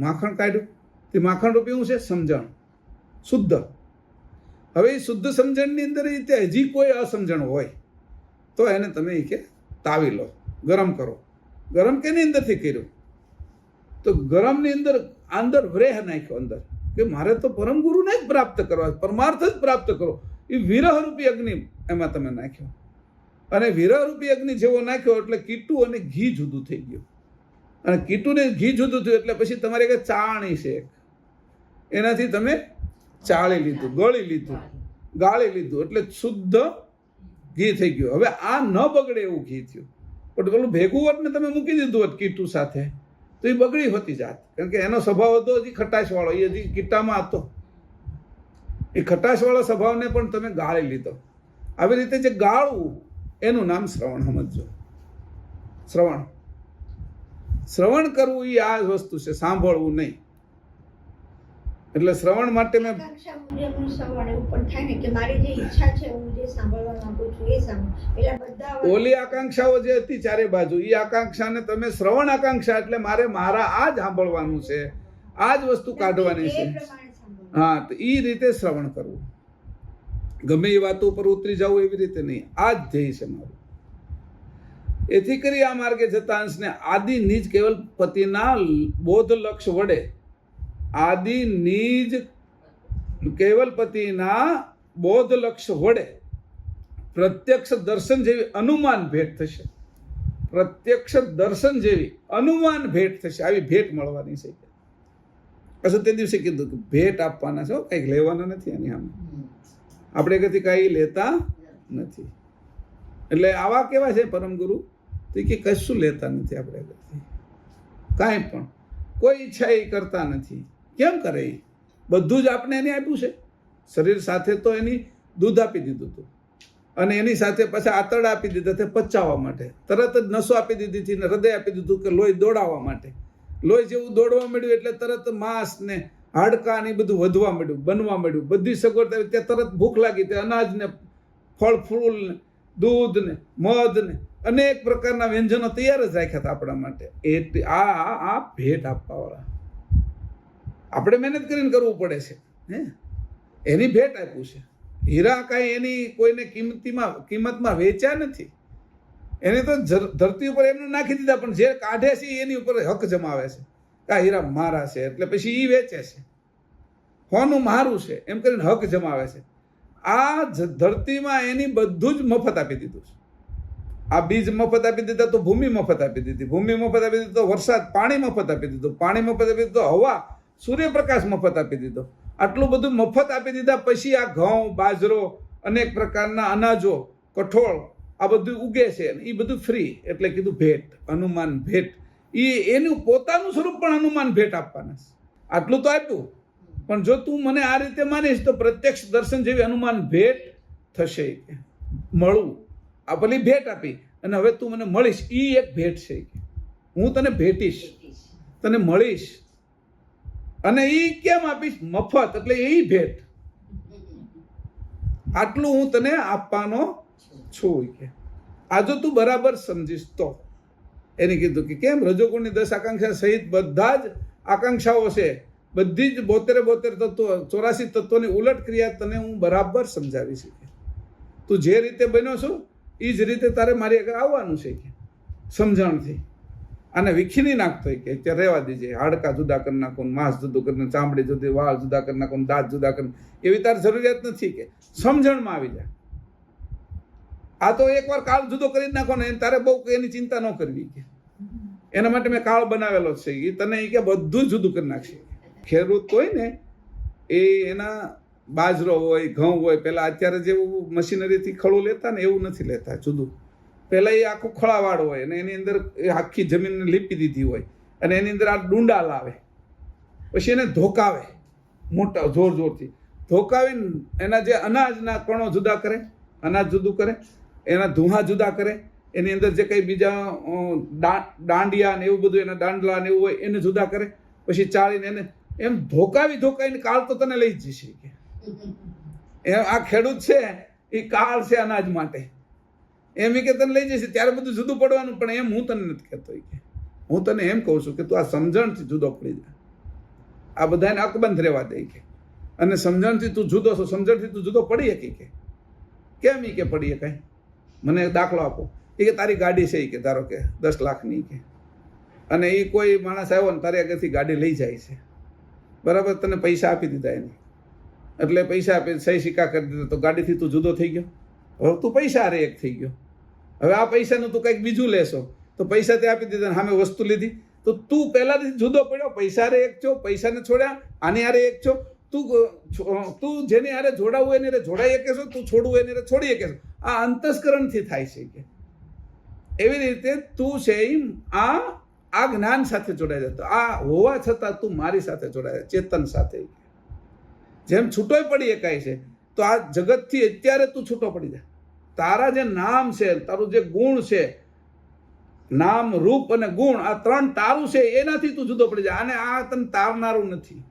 માખણ કાઢ્યું. તે માખણ રૂપી શું છે? સમજણ, શુદ્ધ. હવે એ શુદ્ધ સમજણની અંદર તે હજી કોઈ અસમજણ હોય તો એને તમે એ કે તાવી લો, ગરમ કરો. ગરમ કેની અંદરથી કર્યું? તો ગરમની અંદર વ્રેહ નાખ્યો અંદર કે મારે તો પરમ ગુરુને જ પ્રાપ્ત કરવા, પરમાર્થ જ પ્રાપ્ત કરો. એ વિરહરૂપી અગ્નિ એમાં તમે નાખ્યો, અને વિરહરૂપી અગ્નિ જેવો નાખ્યો એટલે કીટું અને ઘી જુદું થઈ ગયું. અને કીટું ને ઘી જુદું થયું એટલે પછી તમારે એક ચાણી છે, એનાથી તમે ચાળી લીધું, ગળી લીધું, ગાળી લીધું, એટલે શુદ્ધ ઘી થઈ ગયું. હવે આ ન બગડે એવું ઘી થયું. પણ પેલું ભેગું હોત ને તમે મૂકી દીધું હોત કીટું સાથે તો એ બગડી હોતી જાત, કારણ કે એનો સ્વભાવ હતો હજી ખટાશવાળો, એ હજી કીટામાં હતો. એ ખટાશવાળા સ્વભાવને પણ તમે ગાળી લીધો. આવી રીતે જે ગાળવું એનું નામ શ્રવણ. સમજો, શ્રવણ કરવું એ આ વસ્તુ છે, સાંભળવું નહીં. એટલે શ્રવણ માટે મેં આકાંક્ષા મુજબનું શ્રવણ એવું પણ થાય ને કે મારી જે ઈચ્છા છે, હું જે સાંભળવા માંગુ છું એ સાંભળ. એટલે બધા ઓલી આકાંક્ષાઓ જે હતી ચારે બાજુ, એ આકાંક્ષાને તમે શ્રવણ આકાંક્ષા એટલે મારા આ જ સાંભળવાનું છે, આ જ વસ્તુ કાઢવાની છે. હા, તો એ રીતે શ્રવણ કરવું. ગમે એ વાતો ઉપર ઉતરી જવું એવી રીતે નહીં. આ જ ધ્યેય છે મારું. એથી કરી આ માર્ગે જતા અંશને આદિ નિજ કેવલ પતિના બોધ લક્ષ વડે, આદિ નિજ કેવલ પતિના બોધ લક્ષ વડે પ્રત્યક્ષ દર્શન જેવી અનુમાન ભેટ થશે. પ્રત્યક્ષ દર્શન જેવી અનુમાન ભેટ થશે. આવી ભેટ મળવાની છે. પછી તે દિવસે કીધું કે ભેટ આપવાના છે, કંઈક લેવાના નથી. એની સામે આપણે કદી કાંઈ લેતા નથી. એટલે આવા કેવા છે પરમ ગુરુ? તો કે કશું લેતા નથી આપણે કદી, કાંઈ પણ કોઈ ઈચ્છા એ કરતા નથી. કેમ કરે? એ બધું જ આપણે એને આપ્યું છે. શરીર સાથે તો એની દૂધ આપી દીધું હતું, અને એની સાથે પાછા આતરડા આપી દીધા તે પચાવવા માટે. તરત જ નસો આપી દીધી હતી ને હૃદય આપી દીધું કે લોહી દોડાવવા માટે. લોહી જેવું દોડવા મળ્યું એટલે તરત માંસ ને હાડકા ને બધું વધવા મળ્યું, બનવા મળ્યું. બધી સગવડતા ત્યાં તરત ભૂખ લાગી, તે અનાજ ને ફળ ફૂલ ને દૂધ ને મધ ને અનેક પ્રકારના વ્યંજનો તૈયાર જ રાખ્યા હતા આપણા માટે. આ ભેટ આપવાવાળા આપણે મહેનત કરીને કરવું પડે છે. એની ભેટ આપ્યું છે. હીરા કાંઈ એની કોઈને કિંમતમાં વેચ્યા નથી. એને તો ધરતી ઉપર એમને નાખી દીધા, પણ જે કાઢે છે એની ઉપર હક જમાવે છે. આ હીરા મારા છે એટલે પછી એ વેચે છે. હોનું મારું છે એમ કરીને હક જમાવે છે. આ ધરતીમાં એની બધું જ મફત આપી દીધું છે. આ બીજ મફત આપી દીધા તો ભૂમિ મફત આપી દીધી, ભૂમિ મફત આપી દીધું તો વરસાદ, પાણી મફત આપી દીધું, પાણી મફત આપી દીધું તો હવા, સૂર્યપ્રકાશ મફત આપી દીધો. આટલું બધું મફત આપી દીધા પછી આ ઘઉં, બાજરો, અનેક પ્રકારના અનાજો, કઠોળ આ બધું ઉગે છે. એ બધું ફ્રી. એટલે કીધું ભેટ, અનુમાન ભેટ. એનું પોતાનું સ્વરૂપ પણ અનુમાન ભેટ આપવાના છે. આટલું તો આપ્યું, પણ જો તું મને આ રીતે માનીશ તો પ્રત્યક્ષ દર્શન જેવી અનુમાન ભેટ થશે. મળવું, આ પેલી ભેટ આપી અને હવે તું મને મળીશ, એ એક ભેટ છે. હું તને ભેટીશ, તને મળીશ. અને એ કેમ આપીશ? મફત. એટલે એ ભેટ. આટલું હું તને આપવાનો છું કે આ જો તું બરાબર સમજીશ તો. એને કીધું કે કેમ રજોગુણની 10 આકાંક્ષા સહિત બધા જ આકાંક્ષાઓ છે, બધી જ 72 તત્વો, 84 તત્વોની ઉલટ ક્રિયા તને હું બરાબર સમજાવીશ. તું જે રીતે બન્યો છું એ જ રીતે તારે મારી આગળ આવવાનું છે કે સમજણથી. આને વિખીની નાખતો કે ત્યાં રહેવા દીજે, હાડકા જુદા કરી નાખો, માંસ જુદું કરીને, ચામડી જુદી, વાળ જુદા કરી નાખો, દાંત જુદા કરીને, એવી તારે જરૂરિયાત નથી કે સમજણમાં આવી જાય. આ તો એકવાર કાળ જુદો કરી નાખો ને તારે બહુ એની ચિંતા ન કરવી કે એના માટે મેં કાળ બનાવેલો છે. એ તને એ કે બધું જુદું કરી નાખશે. ખેડૂત હોય ને એ એના બાજરો હોય, ઘઉં હોય, પેલા અત્યારે જેવું મશીનરીથી ખળું લેતા ને એવું નથી લેતા, જુદું. પહેલા એ આખું ખળાવાળ હોય અને એની અંદર આખી જમીનને લીપી દીધી હોય અને એની અંદર આ ડુંડા લાવે, પછી એને ધોકાવે, મોટા જોર જોરથી ધોકાવીને એના જે અનાજના કણો જુદા કરે, અનાજ જુદું કરે, એના ધુહા જુદા કરે, એની અંદર જે કંઈ બીજા દાંડિયા ને એવું બધું એના દાંડલા ને એવું હોય એને જુદા કરે, પછી ચાળીને એને એમ ધોકાવીને કાળ તો તને લઈ જ જશે કે એમ આ ખેડૂત છે એ કાળ છે અનાજ માટે, એમ કે તને લઈ જશે ત્યારે બધું જુદું પડવાનું. પણ એમ હું તને નથી કહેતો કે હું તને એમ કહું છું કે તું આ સમજણથી જુદો પડી જા, આ બધાને અકબંધ રહેવા દે કે, અને સમજણથી તું જુદો છો, સમજણથી તું જુદો પડી શકી કે કેમ ઈ કે પડી શકાય? મને એક દાખલો આપો. એ કે તારી ગાડી છે એ કે ધારો કે 10 લાખની કે, અને એ કોઈ માણસ આવ્યો ને તારી આગળથી ગાડી લઈ જાય છે, બરાબર, તને પૈસા આપી દીધા એને, એટલે પૈસા આપી સહી સિક્કા કરી દીધા, તો ગાડીથી તું જુદો થઈ ગયો. હવે તું પૈસા હારે એક થઈ ગયો. હવે આ પૈસાનું તું કંઈક બીજું લેશો, તો પૈસા તે આપી દીધા, સામે વસ્તુ લીધી, તો તું પહેલાથી જુદો પડ્યો. પૈસા હારે એક છો, પૈસાને છોડ્યા, આની હારે એક છો. તું જેને હારે જોડાવું એને હારે જોડાઈ શકે છો, તું છોડવું એને હારે છોડી શકે છો. આ અંતસ્કરણથી થાય છે કે એવી રીતે તું છે આ જ્ઞાન સાથે જોડાઈ જતો, આ હોવા છતાં તું મારી સાથે જોડાય, ચેતન સાથે. જેમ છૂટોય પડી એકાય છે, તો આ જગતથી અત્યારે તું છૂટો પડી જાય. તારા જે નામ છે, તારું જે ગુણ છે, નામ રૂપ અને ગુણ, આ 3 તારું છે, એનાથી તું જુદો પડી જાય. અને આ તને તારનારું નથી,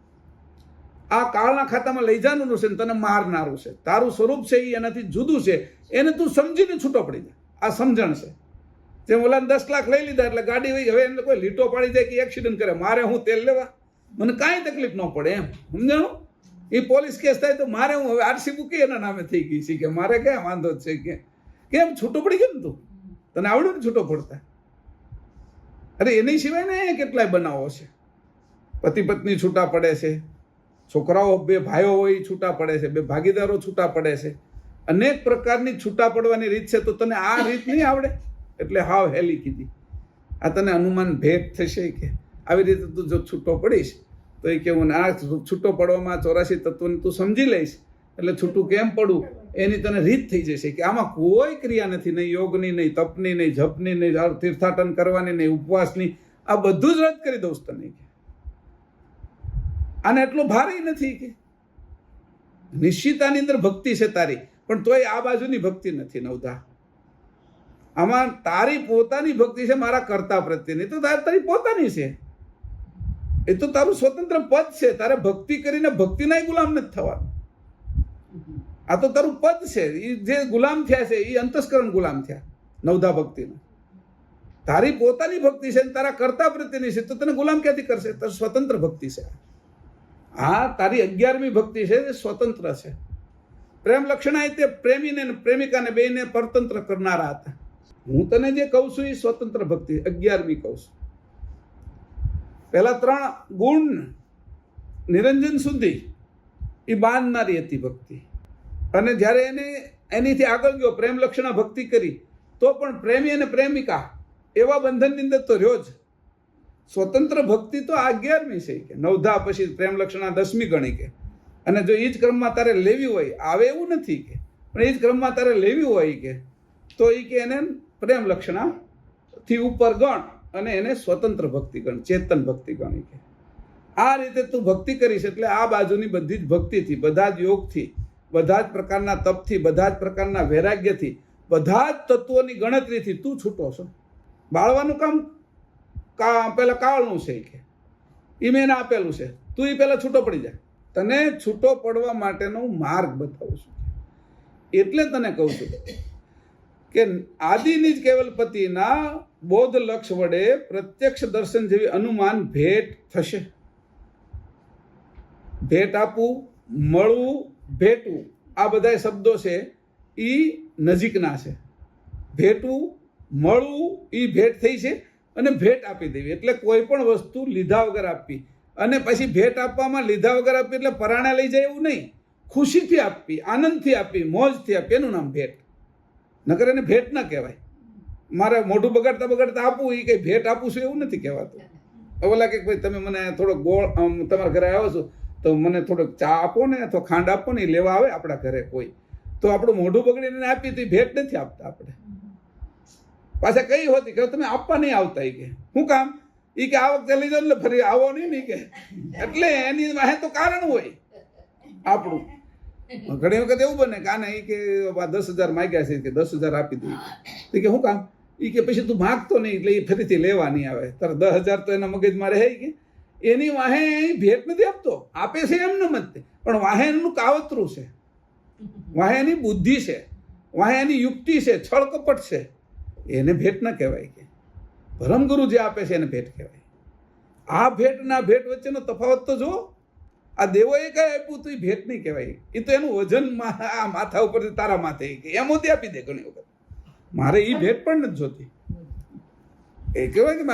આ કાળના ખાતામાં લઈ જવાનું છે, તને મારનારું છે. તારું સ્વરૂપ છે એ એનાથી જુદું છે, એને તું સમજીને છૂટો પડી જાય. આ સમજણ છે. જેમ ઓલાને 10 લાખ લઈ લીધા એટલે ગાડી હોય, હવે એને કોઈ લીટો પાડી જાય કે એક્સિડન્ટ કરે, મારે હું તેલ લેવા, મને કાંઈ તકલીફ ન પડે એમ, સમજાણું? એ પોલીસ કેસ થાય તો મારે હું હવે આરસી બુક એના નામે થઈ ગઈ છે કે મારે ક્યાં વાંધો છે કે કેમ છૂટો પડી ગયો ને તું, તને આવડ્યું ને છૂટો પડતા? અરે એની સિવાય ને કેટલાય બનાવો છે. પતિ પત્ની છૂટા પડે છે, છોકરાઓ 2 ભાઈઓ હોય છૂટા પડે છે, 2 ભાગીદારો છૂટા પડે છે. અનેક પ્રકારની છૂટા પડવાની રીત છે. તો તને આ રીત નહીં આવડે એટલે હાવ હેલી કીધી. આ તને અનુમાન ભેટ થશે કે આવી રીતે તું જો છૂટો પડીશ તો એ કેવું આ છૂટો પડવામાં 84 તત્વને તું સમજી લઈશ એટલે છૂટું કેમ પડવું એની તને રીત થઈ જશે કે આમાં કોઈ ક્રિયા નથી, નહીં યોગની, નહીં તપની, નહીં જપની, નહીં તીર્થાટન કરવાની, નહીં ઉપવાસની. આ બધું જ રદ કરી દઉં તને કે આને એટલું ભારે નથી કે નિશ્ચિતાની અંદર ભક્તિ છે તારી, પણ તોય આ બાજુની ભક્તિ નથી નવધા. આમાં તારી પોતાની ભક્તિ છે, મારા કર્તા પ્રત્યેની. તો તારી પોતાની છે, એ તો તારું સ્વતંત્ર પદ છે. તારે ભક્તિ કરીને ભક્તિના ગુલામ નથી થવાનું. આ તો તારું પદ છે. એ જે ગુલામ થયા છે એ અંતસ્કરણ ગુલામ થયા નવધા ભક્તિના. તારી પોતાની ભક્તિ છે, તારા કર્તા પ્રત્યેની છે, તો તને ગુલામ ક્યાંથી કરશે? તારી સ્વતંત્ર ભક્તિ છે. હા, તારી 11મી ભક્તિ છે, એ સ્વતંત્ર છે. પ્રેમ લક્ષણા તે પ્રેમીને પ્રેમિકાને બેને પરતંત્ર કરનારા હતા. હું તને જે કહું છું એ સ્વતંત્ર ભક્તિ 11મી કહું છું. પહેલા 3 ગુણ નિરંજન સુધી એ બાંધનારી હતી ભક્તિ. અને જ્યારે એને એનીથી આગળ ગયો, પ્રેમ લક્ષણા ભક્તિ કરી, તો પણ પ્રેમી અને પ્રેમિકા એવા બંધનની અંદર તો રહ્યો જ. સ્વતંત્ર ભક્તિ તો આ 11મી છે કે નવધા પછી પ્રેમ લક્ષણા 10મી ગણી કે. અને જો એ જ ક્રમમાં તારે લેવી હોય, આવે એવું નથી કે, પણ એ જ ક્રમમાં તારે લેવી હોય કે તો એ કે એને પ્રેમ લક્ષણાથી ઉપર ગણ અને એને સ્વતંત્ર ભક્તિ ગણ, ચેતન ભક્તિ ગણી કે. આ રીતે તું ભક્તિ કરીશ એટલે આ બાજુની બધી જ ભક્તિથી, બધા જ યોગથી, બધા જ પ્રકારના તપથી, બધા જ પ્રકારના વૈરાગ્યથી, બધા જ તત્વોની ગણતરીથી તું છૂટો છો. બાળવાનું કામ પેલા કાળનું છે કે એ મેં એને આપેલું છે, તું એ પેલા છૂટો પડી જાય. તને છૂટો પડવા માટેનો માર્ગ બતાવું છું. એટલે તને કહું છું કે આદિની જ કેવલપતિના બોધ લક્ષ વડે પ્રત્યક્ષ દર્શન જેવી અનુમાન ભેટ થશે. ભેટ આપવું, મળવું, ભેટવું, આ બધા શબ્દો છે એ નજીકના છે. ભેટવું, મળવું એ ભેટ થઈ છે, અને ભેટ આપી દેવી એટલે કોઈ પણ વસ્તુ લીધા વગર આપવી. અને પછી ભેટ આપવામાં લીધા વગર આપવી એટલે પરાણા લઈ જાય એવું નહીં, ખુશીથી આપવી, આનંદથી આપવી, મોજથી આપવી, એનું નામ ભેટ. નકર એને ભેટ ના કહેવાય. મારે મોઢું બગાડતા બગાડતા આપવું એ કંઈ ભેટ આપું છું એવું નથી કહેવાતું. ઓલા કે ભાઈ તમે મને થોડોક ગોળ તમારા ઘરે આવ્યો છો તો મને થોડોક ચા આપો ને અથવા ખાંડ આપો ને, એ લેવા આવે આપણા ઘરે કોઈ, તો આપણું મોઢું બગડીને આપી તો ભેટ નથી આપતા આપણે. પાછા કઈ હોતી કે તમે આપવા નહીં આવતા, એ કે શું કામ? એ કે આ વખતે લઈ જાઓ ને ફરી આવો નહીં ને કે. એટલે એની વાહે તો કારણ હોય આપણું. ઘણી વખત એવું બને કે આને એ કે 10,000 માંગ્યા છે કે 10,000 આપી દઈએ, તો કે શું કામ? એ કે પછી તું માગતો નહીં એટલે એ ફરીથી લેવા નહીં આવે. તારે 10,000 તો એના મગજમાં રહે કે એની વાહે ભેટ નથી આપતો, આપે છે એમને મત, પણ વાહે એનું કાવતરું છે, વાહે એની બુદ્ધિ છે, વાહે એની યુક્તિ છે, છળ કપટ છે. એને ભેટ ન કહેવાય કે પરમગુરુ જે આપે છે એને ભેટ કહેવાય. આ ભેટ ના ભેટ વચ્ચેનો તફાવત તો જુઓ. આ દેવોએ કઈ આપ્યું તો એ ભેટ નહીં કહેવાય, એ તો એનું વજન આ માથા ઉપરથી તારા માથે કે એમાંથી આપી દે. ઘણી વખત મારે એ ભેટ પણ નથી જોતી. એ કહેવાય કે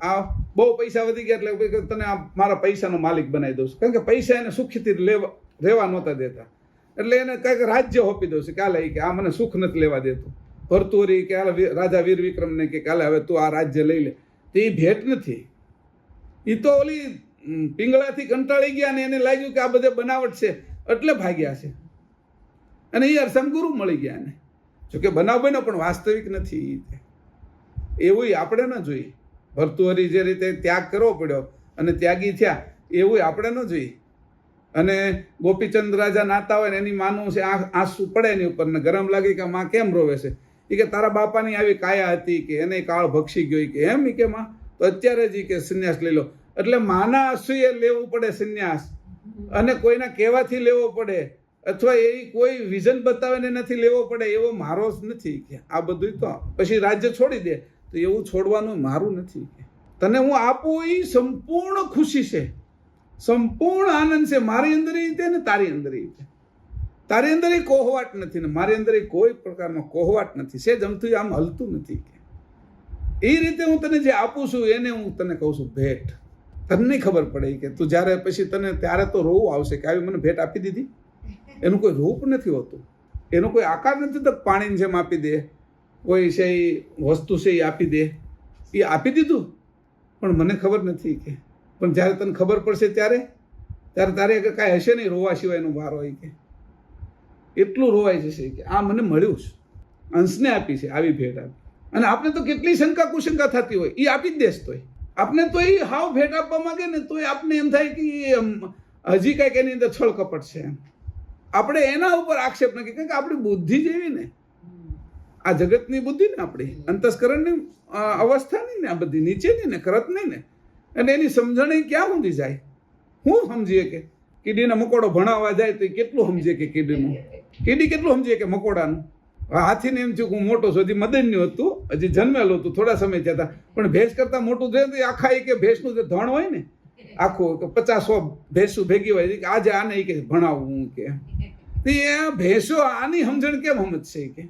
આ બહુ પૈસા વધી ગયા એટલે તને આ મારા પૈસાનો માલિક બનાવી દઉં છું, કારણ કે પૈસા એને સુખથી રહેવા નહોતા દેતા, એટલે એને કંઈક રાજ્ય હોપી દઉં છું કે હાલે કે આ મને સુખ નથી લેવા દેતું. ભરતુરી કે હાલ રાજા વીર વિક્રમને કે કાલે હવે તું આ રાજ્ય લઈ લે, તો એ ભેટ નથી. એ તો ઓલી પિંગળાથી કંટાળી ગયા ને એને લાગ્યું કે આ બધે બનાવટ છે એટલે ભાગ્યા છે, અને એ અરસામ ગુરુ મળી ગયા એને. જોકે બનાવ બન્યો પણ વાસ્તવિક નથી. એવું આપણે ન જોઈએ. ભરતુહરી જે રીતે ત્યાગ કરવો પડ્યો અને ત્યાગી થયા એવું આપણે ન જોઈએ. અને ગોપીચંદ રાજા નાતા હોય ને એની માનું છે આંસુ પડે એની ઉપર ને ગરમ લાગે કે માં કેમ રોવે છે, એ કે તારા બાપાની આવી કાયા હતી કે એને કાળ ભક્ષી ગયો કે એમ. કે માં તો અત્યારે જ કે સંન્યાસ લઈ લો. એટલે માના આંસુએ લેવું પડે સંન્યાસ, અને કોઈના કહેવાથી લેવો પડે, અથવા એ કોઈ વિઝન બતાવીને નથી લેવો પડે, એવો મારો જ નથી. કે આ બધું તો પછી રાજ્ય છોડી દે તો એવું છોડવાનું મારું નથી. તને હું આપું એ સંપૂર્ણ ખુશી છે, સંપૂર્ણ આનંદ છે. મારી અંદર એ છે ને તારી અંદર એ છે. તારી અંદર એ કોહવાટ નથી ને મારી અંદર એ કોઈ પ્રકારનો કોહવાટ નથી. છે જમતું આમ હલતું નથી. એ રીતે હું તને જે આપું છું એને હું તને કહું છું ભેટ. તને નહીં ખબર પડે કે તું જ્યારે પછી તને ત્યારે તો રોવું આવશે કે આવી મને ભેટ આપી દીધી. એનું કોઈ રૂપ નથી હોતું, એનો કોઈ આકાર નથી તો પાણીની જેમ આપી દે, કોઈ છે એ વસ્તુ છે એ આપી દે. એ આપી દીધું પણ મને ખબર નથી કે, પણ જ્યારે તને ખબર પડશે ત્યારે તારે કાંઈ હશે નહીં રોવા સિવાયનો વાર હોય કે એટલું રોવાઈ જશે કે આ મને મળ્યું છે, અંશને આપી છે આવી ભેટ આપી. અને આપણે તો કેટલી શંકા કુશંકા થતી હોય એ આપી જ દેશ તોય આપણે તો એ હાવ ભેટ આપવા માંગે ને તોય આપને એમ થાય કે હજી કાંઈક એની અંદર છળ કપટ છે એમ. આપણે એના ઉપર આક્ષેપ નથી, કારણ કે આપણી બુદ્ધિ જેવી ને, આ જગતની બુદ્ધિ ને, આપણી અંતસ્કરણની અવસ્થા નહીં ને, આ બધી નીચેની ને, કરત નહીં ને, અને એની સમજણ ક્યાં સુધી જાય. હું સમજીએ કે કીડીને મકોડો ભણાવવા જાય તો કેટલું સમજીએ કે કીડી કેટલું સમજીએ કે મકોડાનું. હાથીને એમ થયું હું મોટો છું, હજી મદનનું હતું, હજી જન્મેલું હતું, થોડા સમય થયા, પણ ભેંસ કરતા મોટું થયું તો આખા એ કે ભેંસનું જે ધણ હોય ને આખું 50-100 ભેંસું ભેગી હોય કે આજે આને કે ભણાવવું કે એ ભેંસો આની સમજણ કેમ સમજશે કે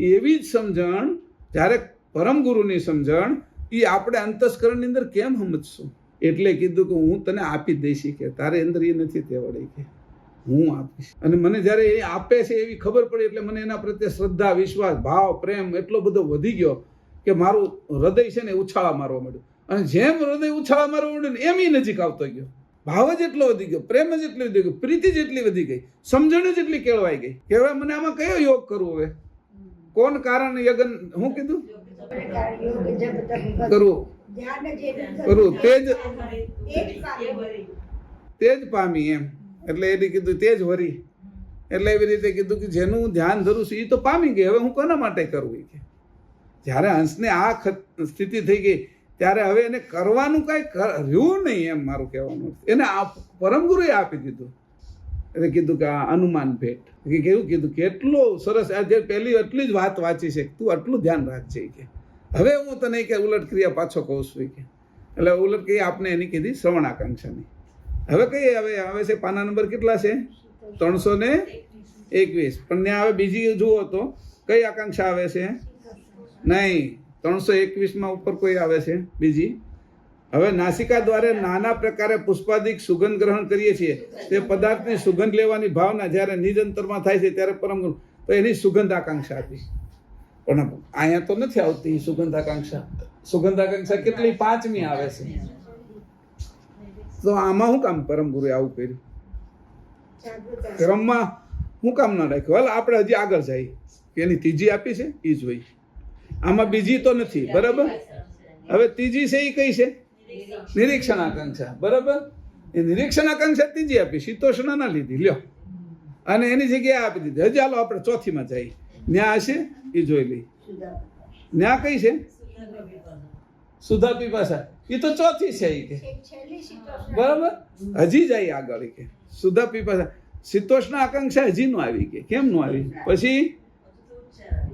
એવી જ સમજણ જ્યારે પરમ ગુરુની સમજણ એ આપણે અંતસ્કરણની અંદર કેમ સમજશું. એટલે કીધું કે હું તને આપી જ દઈશ કે તારે અંદર એ નથી તેવડે કે હું આપીશ. અને મને જ્યારે એ આપે છે એવી ખબર પડી એટલે મને એના પ્રત્યે શ્રદ્ધા, વિશ્વાસ, ભાવ, પ્રેમ એટલો બધો વધી ગયો કે મારું હૃદય છે ને ઉછાળા મારવા માંડ્યું. અને જેમ હૃદય ઉછાળા મારવા માંડ્યું ને એમ એ નજીક આવતો ગયો. ભાવ જ એટલો વધી ગયો, પ્રેમ જ એટલી વધી ગયો, પ્રીતિ જ એટલી વધી ગઈ, સમજણ જ એટલી કેળવાઈ ગઈ કે હવે મને આમાં કયો યોગ કરવો. હવે કોણ કારણ યજ્ઞ હું કીધું કરવું તે જ પામી એમ. એટલે એને કીધું તે જ વરી. એટલે એવી રીતે કીધું કે જેનું ધ્યાન ધરું છું એ તો પામી ગઈ, હવે હું કોના માટે કરવું. કે જ્યારે હંસને આ સ્થિતિ થઈ ગઈ ત્યારે હવે એને કરવાનું કાંઈ રહ્યું નહીં એમ મારું કહેવાનું. એને પરમ ગુરુએ આપી દીધું. એટલે કીધું કે આ અનુમાન ભેટ. કેવું કીધું કેટલું સરસ. આજે પહેલી એટલી જ વાત વાંચી છે તું આટલું ધ્યાન રાખજે કે હવે હું તને કે ઉલટ ક્રિયા પાછો કહું છું કે. એટલે ઉલટ ક્રિયા આપણે એની કીધી શ્રવણાકાંક્ષાની. હવે કઈ આવે છે પાના નંબર કેટલા છે? 321. પણ ત્યાં હવે બીજી જુઓ તો કઈ આકાંક્ષા આવે છે? નહીં, 321 ઉપર કોઈ આવે છે બીજી. હવે નાસિકા દ્વારા નાના પ્રકારે પુષ્પાદિક સુગંધ ગ્રહણ કરીએ છીએ. તે પદાર્થની સુગંધ લેવાની ભાવના જ્યારે નિજ અંતરમાં થાય છે ત્યારે પરમ ગુરુ તો એની સુગંધ આકાંક્ષા હતી. પણ અહીંયા તો નથી આવતી સુગંધ આકાંક્ષા. સુગંધ આકાંક્ષા કેટલી? 5મી આવે છે. તો આમાં શું કામ પરમ ગુરુએ આવું કર્યું? ક્રમમાં શું કામ ના રાખ્યું? હાલ આપણે હજી આગળ જઈએ કે એની ત્રીજી આપી છે એ જોઈ. આમાં બીજી તો નથી, બરાબર. હવે ત્રીજી છે એ કઈ છે? નિરીક્ષણ આકાંક્ષા, બરાબર. એ નિરીક્ષણ આકાંક્ષા ત્રીજી આપી, શીતોષ્ણ ના લીધી લ્યો, અને એની જગ્યાએ આપી દીધી. હજી હાલો આપણે ચોથીમાં જઈએ. ન્યા હશે એ જોઈ લઈ. ન્યા કઈ છે? સુધા પીપાસા એ તો ચોથી છે એ કે છેલ્લી શીતોષ્ણ બરાબર હજી જાય આગળ ઈ કે સુધા પીપાસા શીતોષ્ણ આકાંક્ષા હજી નો આવી કે કેમ નો આવી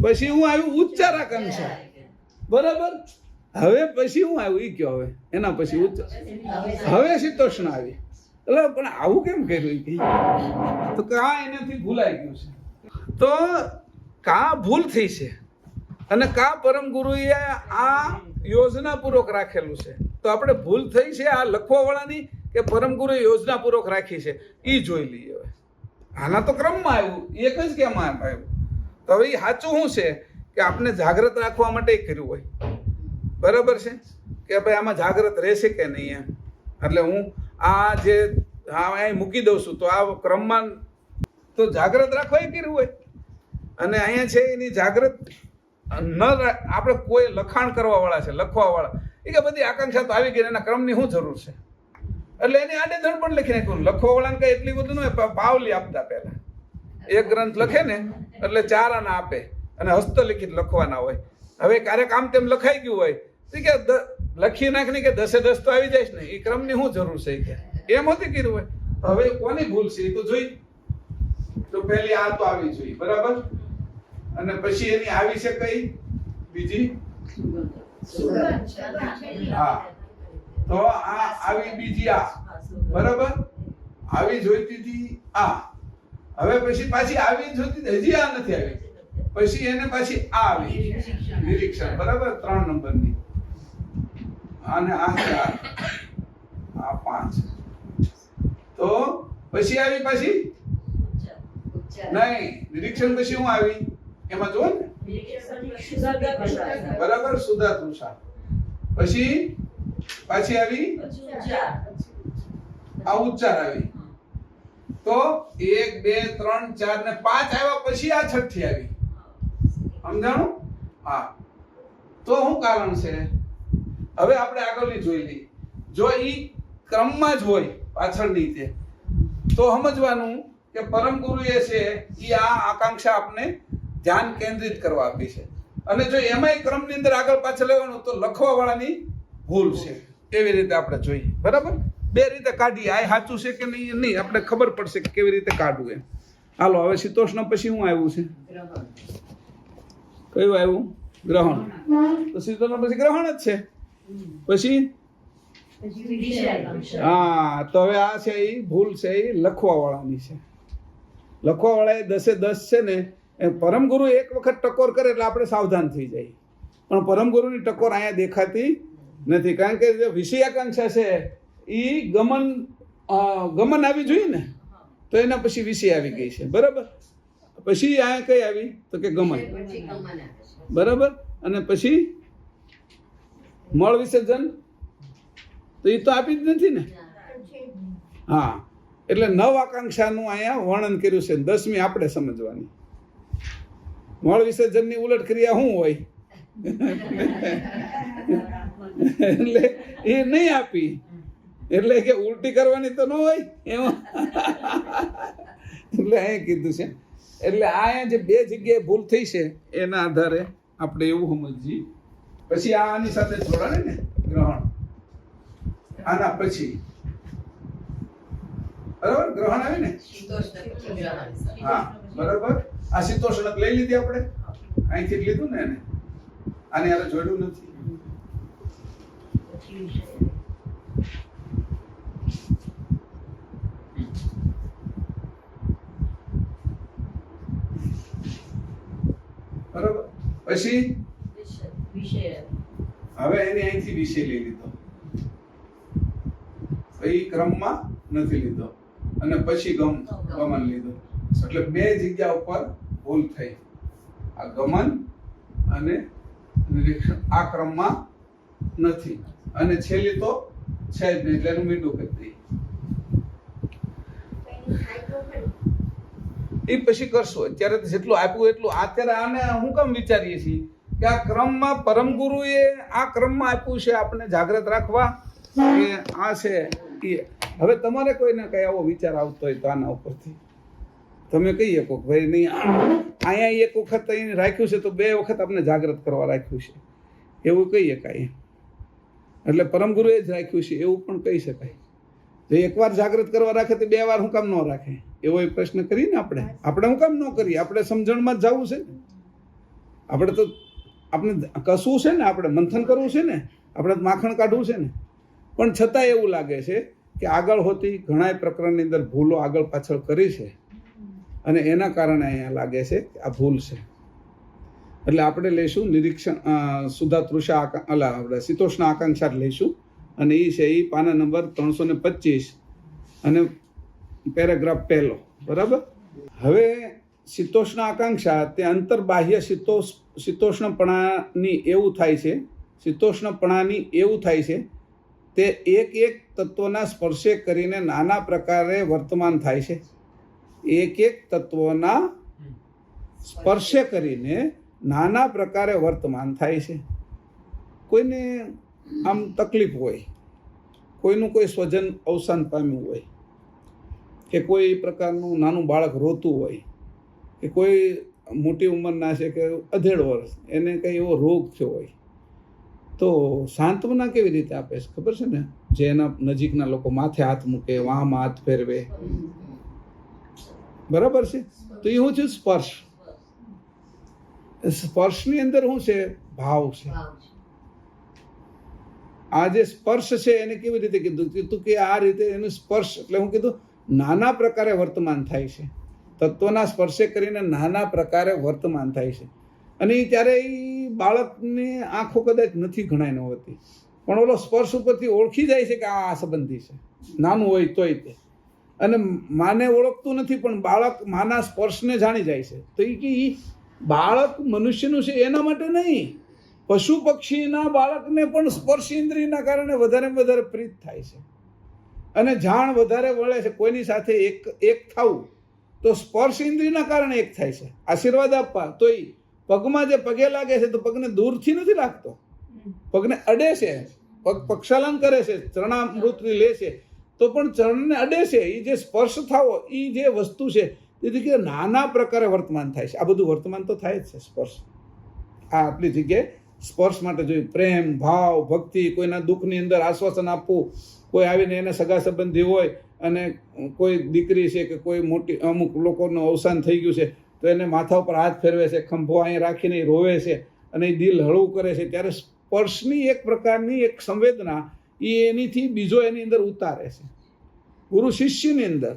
પછી હું આવ્યું ઉચ્ચાર આકાંક્ષા બરાબર હવે પછી હું આવ્યું ઈ કયો હવે એના પછી હવે શીતોષ્ણ આવી એટલે પણ આવું કેમ કર્યું ઈ કે તો કા એનાથી ભૂલાઈ ગયું છે તો કા ભૂલ થઈ છે અને કા પરમ ગુરુએ આ યોજનાપૂર્વક રાખેલું છે તો આપણે ભૂલ થઈ છે આ લખવાવાળાની કે પરમ ગુરુએ યોજનાપૂર્વક રાખી છે એ જોઈ લઈએ હવે આના તો ક્રમમાં આવ્યું એક જ કેમ આવ્યું તો હવે એ સાચું શું છે કે આપણે જાગ્રત રાખવા માટે કર્યું હોય બરાબર છે કે ભાઈ આમાં જાગ્રત રહેશે કે નહીં એમ એટલે હું આ જે અહીં મૂકી દઉં છું તો આ ક્રમમાં તો જાગ્રત રાખવા એ કર્યું હોય અને અહીંયા છે એની જાગ્રત આપણે કોઈ લખાણ કરવા વાળા છે લખવા વાળા એ કે બધી આકાંક્ષા તો આવી ગઈ એના ક્રમની શું જરૂર છે એટલે એની આડેધડ પણ લખી નાખ્યું લખવા વાળાને કઈ એટલી બધું ન હોય પાવલી આપતા પહેલા એક ગ્રંથ લખે ને એટલે 4 આના આપે અને હસ્તલિખિત લખવાના હોય હવે ક્યારેક આમ તેમ લખાઈ ગયું હોય તો કે લખી નાખને કે 10 10 તો આવી જાય ને એ ક્રમની શું જરૂર છે કે એમ હોતી કર્યું હોય હવે કોની ભૂલ છે એ તો જોઈ તો પહેલી આ તો આવી જોઈએ બરાબર અને પછી એની આવી છે કઈ બીજી હા તો આ આવી બીજી આ બરાબર આવી જોઈતી હતી આ હવે પછી પાછી આવી જોઈતી હજી આ નથી આવી પછી એને પાછી આ આવી નિરીક્ષણ બરાબર 3 નંબરની અને આ 4 આ 5 તો પછી આવી પાછી નહીં નિરીક્ષણ પછી હું આવી એમાં જો ને બરાબર સુધા તૃષા પછી પાછી આવી આ ઉચ્ચાર આવી તો 1 2 3 4 ને 5 આવ્યા પછી આ છઠ્ઠી આવી સમજાણું હા તો શું કારણ છે હવે આપણે આગળની જોઈ લઈએ જો ઈ ક્રમમાં જ હોય પાછળની તે તો સમજવાનું કે પરમ ગુરુએ છે ઈ આ આકાંક્ષા આપને ધ્યાન કેન્દ્રિત કરવા આપી છે અને જો એમાંય ક્રમની અંદર આગળ પાછળ લેવાનું તો લખવા વાળાની ભૂલ છે એવી રીતે આપણે જોઈએ બરાબર બે રીતે કાઢીએ આ સાચું છે કે નહીં આપણે ખબર પડશે કે કેવી રીતે કાઢવું એમ હાલો હવે શીતોષ્ણ પછી શું આવ્યું છે કયું આવ્યું ગ્રહણ તો શીતોષ્ણ પછી ગ્રહણ જ છે પછી હા તો હવે આ છે એ ભૂલ છે એ લખવા વાળાની છે લખવા વાળા એ 10 10 છે ને એ પરમ ગુરુ એક વખત ટકોર કરે એટલે આપણે સાવધાન થઈ જાય પણ પરમ ગુરુની ટકોર અહીંયા દેખાતી નથી કારણ કે જે વિષયાકાંક્ષા છે એ ગમન આવી જોઈએ ને તો એના પછી વિષય આવી ગઈ છે બરાબર પછી અહીંયા કઈ આવી તો કે ગમન બરાબર અને પછી મળ વિસર્જન તો એ તો આપી જ નથી ને હા એટલે 9 આકાંક્ષાનું અહીંયા વર્ણન કર્યું છે 10મી આપણે સમજવાની મળ વિસર્જનની ઉલટ ક્રિયા શું હોય એટલે એ નહીં આપી એટલે કે ઉલટી કરવાની તો ન હોય એમાં એટલે અહીંયા કીધું છે એટલે અહીંયા જે 2 જગ્યાએ ભૂલ થઈ છે એના આધારે આપણે એવું સમજીએ પછી આની સાથે જોડાણે ને ગ્રહણ આના પછી બરાબર ગ્રહણ આવે ને હા બરાબર આ શીતોષ્ણક લઈ લીધી આપણે અહીંથી જ લીધું ને એને આને યાર જોડ્યું નથી બરાબર પછી હવે એને અહીંથી વિષય લઈ લીધો એ ક્રમમાં નથી લીધો અને પછી ગમન લીધો એટલે 2 જગ્યા ઉપર ભૂલ થઈ આ ગમન અને નિરીક્ષણ આ ક્રમમાં નથી અને છેલ્લી તો છે જ નહીં એટલે એનું મીંડું કરી દઈએ એ પછી કરશું અત્યારે જેટલું આપ્યું એટલું અત્યારે આને હું કેમ વિચારીએ છીએ કે આ ક્રમમાં પરમ ગુરુએ આ ક્રમમાં આપ્યું છે આપણે જાગ્રત રાખવા કે આ છે એ હવે તમારે કોઈને કઈ આવો વિચાર આવતો હોય તો આના ઉપરથી તમે કહી શકો કે ભાઈ નહીં અહીંયા એક વખત અહીં રાખ્યું છે તો 2 વખત આપણે જાગ્રત કરવા રાખ્યું છે એવું કહી શકાય. એટલે પરમ ગુરુએ જ રાખ્યું છે એવું પણ કહી શકાય. જો એકવાર જાગૃત કરવા રાખે તો 2 વાર હું કામ ન રાખે? એવો એક પ્રશ્ન કરીને આપણે હું કામ ન કરીએ? આપણે સમજણમાં જ જવું છે ને. આપણે તો આપણે કસવું છે ને, આપણે મંથન કરવું છે ને, આપણે માખણ કાઢવું છે ને. પણ છતાં એવું લાગે છે કે આગળ હોતી ઘણા પ્રકરણની અંદર ભૂલો આગળ પાછળ કરી છે અને એના કારણે અહીંયા લાગે છે કે આ ભૂલ છે. એટલે આપણે લઈશું નિરીક્ષણ સુધા તૃષા આપણે શીતોષ્ણ આકાંક્ષા લઈશું અને એ છે એ પાના નંબર 325 અને પેરેગ્રાફ 1. બરાબર. હવે શીતોષ્ણ આકાંક્ષા તે અંતરબાહ્ય શીતોષ્ણપણાની એવું થાય છે, શીતોષ્ણપણાની એવું થાય છે તે એક એક તત્વના સ્પર્શે કરીને નાના પ્રકારે વર્તમાન થાય છે. એક એક તત્વના સ્પર્શે કરીને નાના પ્રકારે વર્તમાન થાય છે. કોઈને આમ તકલીફ હોય, કોઈનું કોઈ સ્વજન અવસાન પામ્યું હોય, કે કોઈ પ્રકારનું નાનું બાળક રોતું હોય, કે કોઈ મોટી ઉંમરના છે કે 18 વર્ષ એને કંઈ એવો રોગ થયો હોય, તો સાંત્વના કેવી રીતે આપે છે ખબર છે ને? જે એના નજીકના લોકો માથે હાથ મૂકે, વાહમાં હાથ ફેરવે, બરાબર છે. તો એ શું છે? સ્પર્શ. સ્પર્શની અંદર શું છે? ભાવ છે. આ જે સ્પર્શ છે એને કેવી રીતે કીધું કે આ રીતે એનું સ્પર્શ એટલે હું કીધું નાના પ્રકારે વર્તમાન થાય છે. તત્વના સ્પર્શે કરીને નાના પ્રકારે વર્તમાન થાય છે. અને ત્યારે એ બાળકની આંખો કદાચ નથી ઘણાય ન હોતી, પણ ઓલો સ્પર્શ ઉપરથી ઓળખી જાય છે કે આ સંબંધી છે, નાનું હોય તોય તે. અને માને ઓળખતું નથી પણ બાળક માના સ્પર્શને જાણી જાય છે. તો એ કે બાળક મનુષ્યનું છે એના માટે નહીં, પશુ પક્ષીના બાળકને પણ સ્પર્શ ઇન્દ્રિયના કારણે વધારે પ્રીત થાય છે અને જાણ વધારે વળે છે. કોઈની સાથે એક થવું તો સ્પર્શ ઇન્દ્રિયના કારણે એક થાય છે. આશીર્વાદ આપવા તોય પગમાં જે પગે લાગે છે તો પગને દૂરથી નથી લાગતો, પગને અડે છે, પગ પ્રક્ષાલન કરે છે, ચરણામૃત લે છે તો પણ ચરણને અડે છે. એ જે સ્પર્શ થવો એ જે વસ્તુ છે તેથી કે નાના પ્રકારે વર્તમાન થાય છે. આ બધું વર્તમાન તો થાય જ છે સ્પર્શ. આ આટલી જગ્યાએ સ્પર્શ માટે જોઈએ પ્રેમ, ભાવ, ભક્તિ, કોઈના દુઃખની અંદર આશ્વાસન આપવું, કોઈ આવીને એને સગા સંબંધી હોય અને કોઈ દીકરી છે કે કોઈ મોટી અમુક લોકોનું અવસાન થઈ ગયું છે તો એને માથા ઉપર હાથ ફેરવે છે, ખંભો અહીંયા રાખીને એ રોવે છે અને એ દિલ હળવું કરે છે. ત્યારે સ્પર્શની એક પ્રકારની એક સંવેદના એ એનીથી બીજો એની અંદર ઉતારે છે. ગુરુ શિષ્યની અંદર,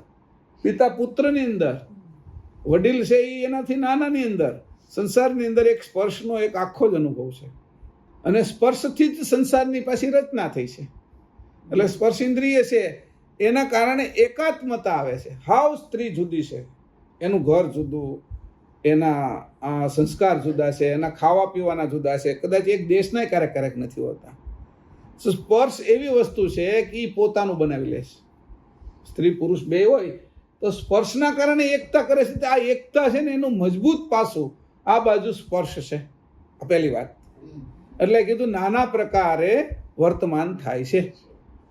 પિતા પુત્રની અંદર, વડીલ છે એ એનાથી નાનાની અંદર, સંસારની અંદર એક સ્પર્શનો એક આખો જ અનુભવ છે. અને સ્પર્શથી જ સંસારની પાછી રચના થઈ છે. એટલે સ્પર્શ ઇન્દ્રિય છે એના કારણે એકાત્મતા આવે છે. હાવ સ્ત્રી જુદી છે, એનું ઘર જુદું, એના સંસ્કાર જુદા છે, એના ખાવા પીવાના જુદા છે, કદાચ એક દેશના ક્યારેક નથી હોતા. સ્પર્શ એવી વસ્તુ છે કે એ પોતાનું બનાવી લે છે. સ્ત્રી પુરુષ બે હોય તો સ્પર્શના કારણે એકતા કરે છે. આ એકતા છે ને એનું મજબૂત પાસું આ બાજુ સ્પર્શ છે. આ પહેલી વાત. એટલે કીધું નાના પ્રકારે વર્તમાન થાય છે.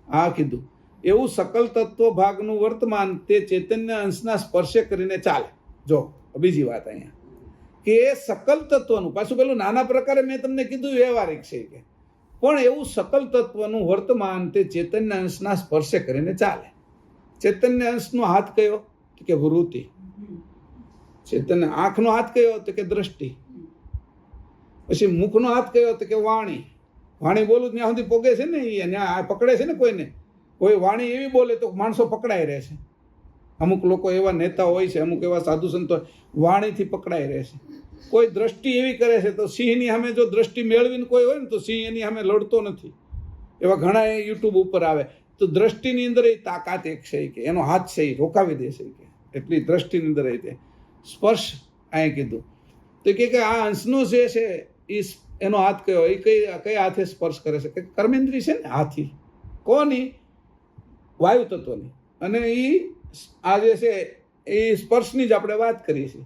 આ કીધું એવું સકલ તત્વ ભાગનું વર્તમાન તે ચૈતન્ય અંશના સ્પર્શે કરીને ચાલે. જો બીજી વાત અહીંયા કે એ સકલ તત્વનું પાછું પેલું નાના પ્રકારે મેં તમને કીધું વ્યવહારિક છે કે પણ એવું સકલ તત્વનું વર્તમાન તે ચૈતન્ય અંશના સ્પર્શે કરીને ચાલે. ચૈતન્ય અંશનો હાથ કયો? તો કે વૃત્તિ. ચૈતન્ય આંખનો હાથ કયો? તો કે દ્રષ્ટિ. પછી મુખનો હાથ કયો? તો કે વાણી. વાણી બોલું ત્યાં સુધી પોગે છે ને, એ પકડે છે ને કોઈને. કોઈ વાણી એવી બોલે તો માણસો પકડાઈ રહે છે. અમુક લોકો એવા નેતા હોય છે, અમુક એવા સાધુ સંતો વાણીથી પકડાઈ રહે છે. કોઈ દ્રષ્ટિ એવી કરે છે તો સિંહની સામે જો દ્રષ્ટિ મેળવીને કોઈ હોય ને તો સિંહ એની સામે લડતો નથી. એવા ઘણા યુટ્યુબ ઉપર આવે તો દ્રષ્ટિની અંદર એ તાકાત એક છે કે એનો હાથ છે એ રોકાવી દેશે કે એટલી દ્રષ્ટિની અંદર એ તે સ્પર્શ અહીં કીધું તો કે આ અંશનો જે છે એ એનો હાથ કયો? એ કઈ હાથે સ્પર્શ કરે છે? કે કર્મેન્દ્રિય છે ને હાથી. કોની? વાયુ તત્વની. અને એ આ જે છે એ સ્પર્શની જ આપણે વાત કરીએ છીએ.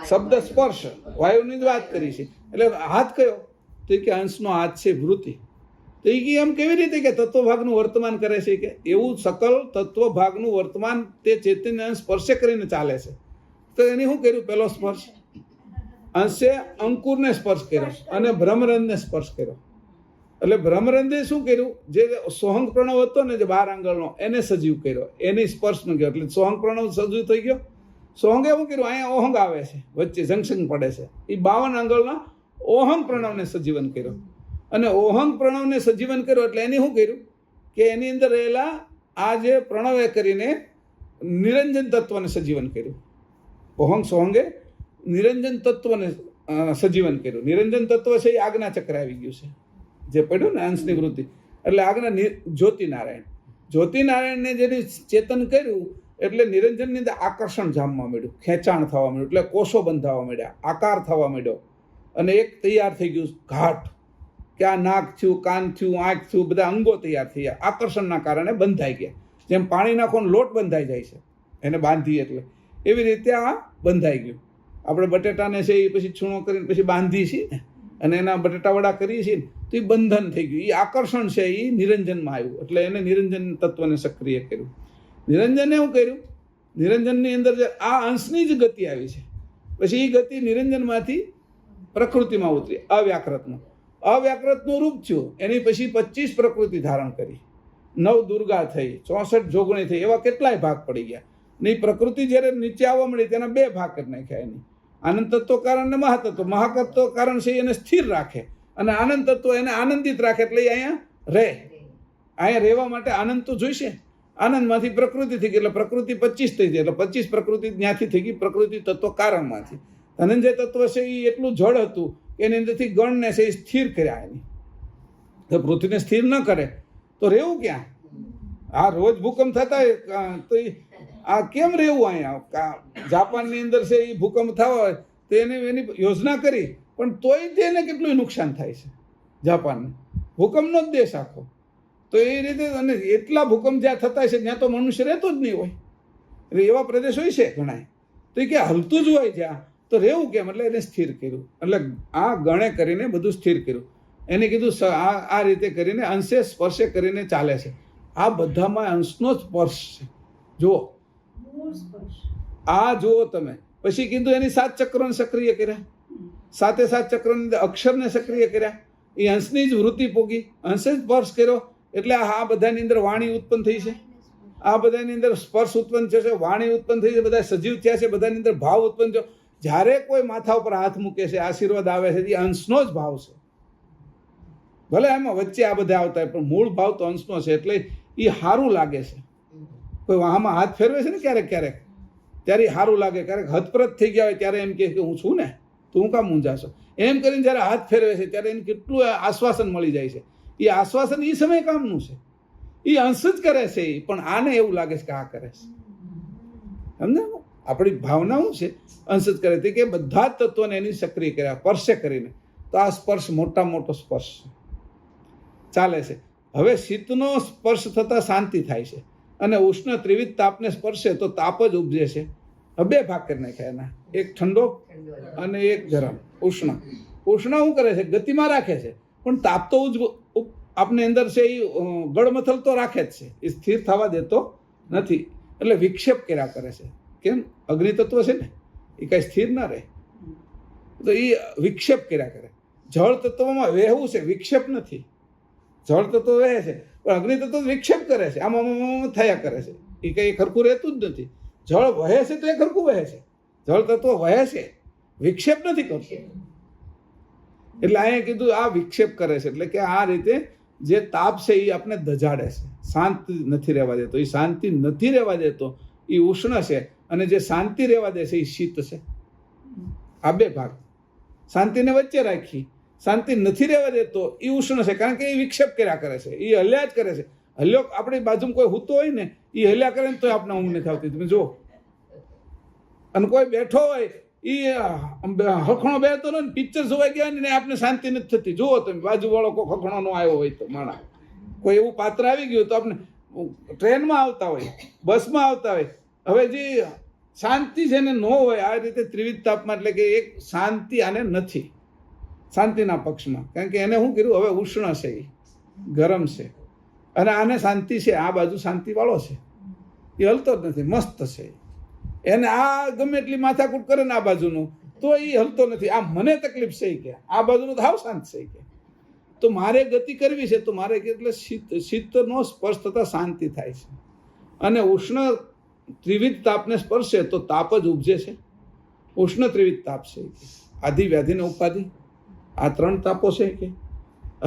શબ્દ સ્પર્શ વાયુની જ વાત કરી છે. એટલે હાથ કયો? તો કે અંશનો હાથ છે વૃત્તિ. તો એ એમ કેવી રીતે કે તત્વ ભાગનું વર્તમાન કરે છે કે એવું સકલ તત્વ ભાગનું વર્તમાન તે ચૈતન્ય અંશ સ્પર્શે કરીને ચાલે છે. તો એની શું કર્યું? પહેલો સ્પર્શ અંશે અંકુરને સ્પર્શ કર્યો અને ભ્રમરંધને સ્પર્શ કર્યો. એટલે ભ્રમરંધે શું કર્યું? જે સોહંગ પ્રણવ હતો ને, જે 12 આંગળનો, એને સજીવ કર્યો, એની સ્પર્શ ન ગયો. એટલે સોહંગ પ્રણવ સજીવ થઈ ગયો. સોહંગે શું કર્યું? અહીંયા ઓહંગ આવે છે, વચ્ચે જંક્શન પડે છે. એ 52 આંગળના ઓહંગ પ્રણવને સજીવન કર્યો. અને ઓહંગ પ્રણવને સજીવન કર્યો એટલે એની શું કર્યું કે એની અંદર રહેલા આ જે પ્રણવે કરીને નિરંજન તત્વને સજીવન કર્યું. ઓહંગ સોહંગે નિરંજન તત્વને સજીવન કર્યું. નિરંજન તત્વ છે એ આજ્ઞા ચક્ર આવી ગયું છે, જે પડ્યું ને અંશની વૃત્તિ. એટલે આજ્ઞા જ્યોતિનારાયણ, જ્યોતિનારાયણને જેની ચેતન કર્યું એટલે નિરંજનની અંદર આકર્ષણ જામવા માંડ્યું, ખેંચાણ થવા માંડ્યું, એટલે કોષો બંધાવા માંડ્યા, આકાર થવા માંડ્યો, અને એક તૈયાર થઈ ગયું ઘાટ, કે આ નાક થયું, કાન થયું, આંખ થયું, બધા અંગો તૈયાર થયા, આકર્ષણના કારણે બંધાઈ ગયા. જેમ પાણી નાખવાનો લોટ બંધાઈ જાય છે એને બાંધી, એટલે એવી રીતે આ બંધાઈ ગયું. આપણે બટેટાને છે એ પછી છૂણો કરીને પછી બાંધીએ છીએ ને, અને એના બટેટા વડા કરીએ છીએ ને, તો એ બંધન થઈ ગયું. એ આકર્ષણ છે એ નિરંજનમાં આવ્યું, એટલે એને નિરંજન તત્વને સક્રિય કર્યું. નિરંજને શું કર્યું? નિરંજનની અંદર જે આ અંશની જ ગતિ આવી છે, પછી એ ગતિ નિરંજનમાંથી પ્રકૃતિમાં ઉતરી, અવ્યાકૃતનું રૂપ થયું. એની પછી 25 પ્રકૃતિ ધારણ કરી, 9 દુર્ગા થઈ, 64 જોગણી થઈ, એવા કેટલાય ભાગ પડી ગયા. ને એ પ્રકૃતિ જ્યારે નીચે આવવા મળી તેના 2 ભાગ કરી નાખ્યા. એની આનંદ તત્વ કારણ ને મહાતત્વ. મહાતત્વ કારણ છે એને સ્થિર રાખે, અને આનંદ તત્વ એને આનંદિત રાખે, એટલે અહીંયા રહે. અહીંયા રહેવા માટે આનંદ તો જોઈશે. આનંદમાંથી પ્રકૃતિ થઈ ગઈ, એટલે પ્રકૃતિ 25 થઈ ગઈ, એટલે 25 પ્રકૃતિ ત્યાંથી થઈ ગઈ પ્રકૃતિ તત્વ કારણમાંથી. ધનંજય તત્વ છે એ એટલું જળ હતું કે એની અંદરથી ગણને છે એ સ્થિર કર્યા. એની તો પૃથ્વીને સ્થિર ન કરે તો રહેવું ક્યાં? આ રોજ ભૂકંપ થતા તો આ કેમ રહેવું? અહીંયા જાપાનની અંદર છે એ ભૂકંપ થવા હોય તો એને એની યોજના કરી, પણ તોય તેને કેટલું નુકસાન થાય છે જાપાનને. ભૂકંપનો જ દેશ આખો. તો એ રીતે, અને એટલા ભૂકંપ જ્યાં થતા છે ત્યાં તો મનુષ્ય રહેતો જ નહીં હોય. એટલે એવા પ્રદેશ હોય છે ઘણા, તો એ કે હલતું જ હોય જ્યાં, તો રહેવું કેમ? એટલે એને સ્થિર કર્યું. એટલે આ ગણે કરીને બધું સ્થિર કર્યું. એને કીધું આ રીતે કરીને અંશે સ્પર્શે કરીને ચાલે છે. આ બધામાં અંશનો સ્પર્શ છે. જુઓ, આ જુઓ તમે. પછી કીધું એની 7 ચક્રોને સક્રિય કર્યા, 7 ચક્રોની અંદર અક્ષરને સક્રિય કર્યા. એ અંશની જ વૃત્તિ પોગી, અંશે જ સ્પર્શ કર્યો. એટલે આ બધાની અંદર વાણી ઉત્પન્ન થઈ છે, આ બધાની અંદર સ્પર્શ ઉત્પન્ન થશે, વાણી ઉત્પન્ન થઈ છે, બધા સજીવ થયા છે, બધાની અંદર ભાવ ઉત્પન્ન થયો. જ્યારે કોઈ માથા ઉપર હાથ મૂકે છે, આશીર્વાદ આવે છે, એ અંશનો જ ભાવ છે. ભલે એમાં વચ્ચે આ બધા આવતા હોય, પણ મૂળ ભાવ તો અંશનો છે. એટલે એ સારું લાગે છે. કોઈ આમાં હાથ ફેરવે છે ને ક્યારેક ક્યારેક, ત્યારે સારું લાગે. ક્યારેક હતપ્રત થઈ ગયા હોય ત્યારે એમ કે હું છું ને, તું કામ મૂંઝાશો, એમ કરીને જ્યારે હાથ ફેરવે છે ત્યારે એને કેટલું આશ્વાસન મળી જાય છે. એ આશ્વાસન એ સમય કામનું છે. એ અંશ જ કરે છે, પણ આને એવું લાગે છે કે આ કરે છે. સમજાય? આપણી ભાવના શું છે? અંશ જ કરે. તે કે બધા જ તત્વોને એની સક્રિય કર્યા સ્પર્શે કરીને. તો આ સ્પર્શ મોટામાં મોટો સ્પર્શ ચાલે છે. હવે શીતનો સ્પર્શ થતાં શાંતિ થાય છે, અને ઉષ્ણ ત્રિવિધ તાપને સ્પર્શે તો તાપ જ ઉપજે છે. હવે 2 ભાગ કરી નાખ્યા એના, એક ઠંડો અને એક ગરમ. ઉષ્ણ શું કરે છે? ગતિમાં રાખે છે, પણ તાપ તો આપની અંદર છે એ ગળમથલ તો રાખે જ છે, એ સ્થિર થવા દેતો નથી. એટલે વિક્ષેપ કર્યા કરે છે. કેમ? અગ્નિ તત્વ છે ને, એ કાંઈ સ્થિર ના રહે, તો એ વિક્ષેપ કર્યા કરે. જળ તત્વમાં વહેવું છે, વિક્ષેપ નથી. જળ તત્વ વહે છે, પણ અગ્નિ તત્વ વિક્ષેપ કરે છે, આમાં થયા કરે છે. એ કંઈ ખરખું રહેતું જ નથી. જળ વહે છે તો એ ખરખું વહે છે. જળ તત્વ વહે છે, વિક્ષેપ નથી કરતું. એટલે અહીંયા કીધું આ વિક્ષેપ કરે છે. એટલે કે આ રીતે જે તાપ છે એ આપણે દજાડે છે, શાંતિ નથી રહેવા દેતો. એ શાંતિ નથી રહેવા દેતો એ ઉષ્ણ છે, અને જે શાંતિ રહેવા દે છે એ શીત છે. આ 2 ભાગ. શાંતિને વચ્ચે રાખી, શાંતિ નથી રહેવા દેતો એ ઉષ્ણ છે, કારણ કે એ વિક્ષેપ કર્યા કરે છે, એ હલ્યા જ કરે છે. હલ્યો આપણી બાજુમાં કોઈ હૂતો હોય ને, એ હલ્યા કરે ને તો આપણે ઊંઘ નથી આવતી. તમે જુઓ, અને કોઈ બેઠો હોય એ હખણો બેઠો ને, પિક્ચર જોવા ગયા ને આપણે શાંતિ નથી થતી. જુઓ તમે, બાજુવાળો કોઈ હખણો નો આવ્યો હોય તો માણા, કોઈ એવું પાત્ર આવી ગયું તો આપણે ટ્રેનમાં આવતા હોય, બસમાં આવતા હોય, હવે જે શાંતિ છે ને ન હોય. આ રીતે ત્રિવિધ તાપમાં, એટલે કે એક શાંતિ આને નથી, શાંતિના પક્ષમાં. કારણ કે એને શું કર્યું? હવે ઉષ્ણ છે, એ ગરમ છે, અને આને શાંતિ છે. આ બાજુ શાંતિવાળો છે, એ હલતો જ નથી, મસ્ત છે. એને આ ગમે એટલી માથાકૂટ કરે ને આ બાજુનું, તો એ હલતો નથી. આ મને તકલીફ છે કે આ બાજુનું તો હાવ શાંત છે કે તો મારે ગતિ કરવી છે તો મારે એટલે શીતનો સ્પર્શ થતાં શાંતિ થાય છે. અને ઉષ્ણ ત્રિવિધ તાપને સ્પર્શે તો તાપ જ ઉપજે છે. ઉષ્ણ ત્રિવિધ તાપ છે કે આદિ વ્યાધિ ને ઉપાધિ આ 3 તાપો છે કે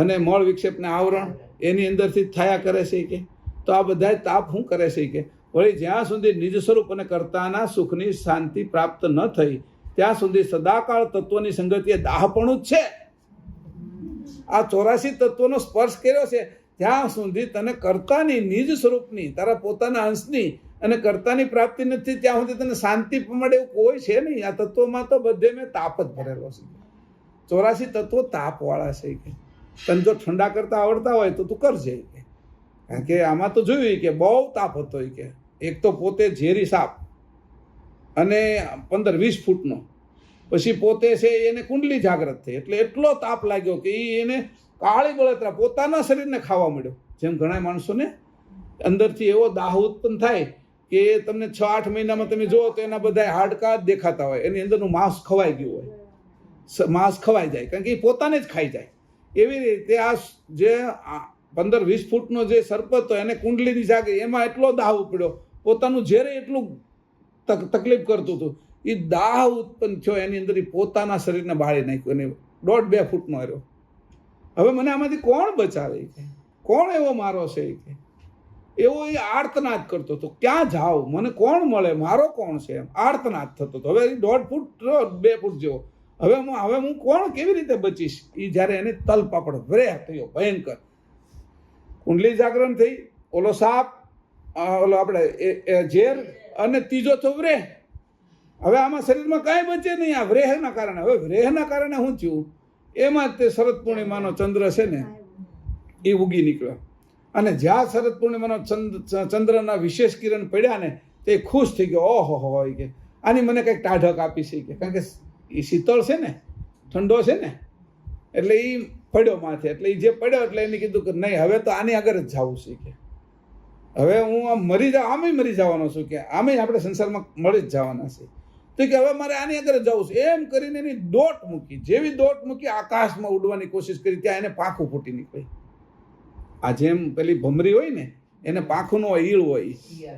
અને મળ વિક્ષેપને આવરણ એની અંદરથી થયા કરે છે કે તો આ બધા તાપ શું કરે છે કે વળી જ્યાં સુધી નિજ સ્વરૂપ અને કર્તાના સુખની શાંતિ પ્રાપ્ત ન થઈ ત્યાં સુધી સદાકાળ તત્વની સંગતિએ દાહપણું જ છે. આ 84 તત્વનો સ્પર્શ કર્યો છે ત્યાં સુધી તને કર્તાની નિજ સ્વરૂપની તારા પોતાના અંશની અને કર્તાની પ્રાપ્તિ નથી ત્યાં સુધી તને શાંતિ મળે એવું કોઈ છે નહીં. આ તત્વોમાં તો બધે મેં તાપ જ ભરેલો છે. 84 તત્વો તાપવાળા છે કે તને જો ઠંડા કરતા આવડતા હોય તો તું કરજે કે કારણ કે આમાં તો જોયું કે બહુ તાપ હતો કે એક તો પોતે ઝેરી સાપ અને 15-20 ફૂટનો પછી પોતે છે એને કુંડલી જાગ્રત થઈ એટલે એટલો તાપ લાગ્યો કે એને કાળી બળતરા પોતાના શરીરને ખાવા મળ્યો. જેમ ઘણા માણસોને અંદરથી એવો દાહ ઉત્પન્ન થાય કે તમને 6-8 મહિનામાં તમે જુઓ તો એના બધા હાડકા જ દેખાતા હોય, એની અંદરનું માંસ ખવાઈ ગયું હોય, માંસ ખવાઈ જાય કારણ કે એ પોતાને જ ખાઈ જાય. એવી રીતે આ જે 15-20 ફૂટનો જે સર્પ હતો એને કુંડલીની જાગે એમાં એટલો દાહ ઉપડ્યો, પોતાનું ઝેરે એટલું તકલીફ કરતું હતું, એ દાહ ઉત્પન્ન થયો એની અંદર એ પોતાના શરીરને બાળી નાખ્યું અને 1.5-2 ફૂટનો આવ્યો. હવે મને આમાંથી કોણ બચાવે કે કોણ એવો મારો છે કે એવો એ આર્તનાદ કરતો હતો, ક્યાં જાઓ મને કોણ મળે, મારો કોણ છે એમ આર્તનાદ થતો હતો. હવે 1.5 ફૂટ 2 ફૂટ જેવો હવે હું કોણ કેવી રીતે બચીશ. એ જ્યારે એને તલપાપડ વ્રેહ થયો ભયંકર, કુંડલી જાગરણ થઈ, ઓલો સાપ, ઓલો આપણે ઝેર અને ત્રીજો તો વ્રેહ. હવે આમાં શરીરમાં કાંઈ બચે નહીં આ વ્રેહના કારણે. હવે વ્રેહના કારણે શું થયું એમાં તે શરદ પૂર્ણિમાનો ચંદ્ર છે ને એ ઉગી નીકળ્યો અને જ્યાં શરદ પૂર્ણિમાનો ચંદ્રના વિશેષ કિરણ પડ્યા ને તે ખુશ થઈ ગયો. ઓહો હોય કે આની મને કંઈક ટાઢક આપી છે કે કારણ કે એ શીતળ છે ને ઠંડો છે ને એટલે એ પડ્યો માથે એટલે એ જે પડ્યો એટલે એને કીધું કે નહીં હવે તો આની આગળ જ જવું છે કે હવે હું આમ મરી જાઉં, આમે મરી જવાનો છું કે આમે આપણે સંસારમાં મળી જ જવાના છે તો કે હવે મારે આની આગળ જ જવું છે. એમ કરીને એની દોટ મૂકી, જેવી દોટ મૂકી આકાશમાં ઉડવાની કોશિશ કરી ત્યાં એને પાંખું ફૂટી નીકળી. આ જેમ પેલી ભમરી હોય ને એને પાંખું નો ઈળ હોય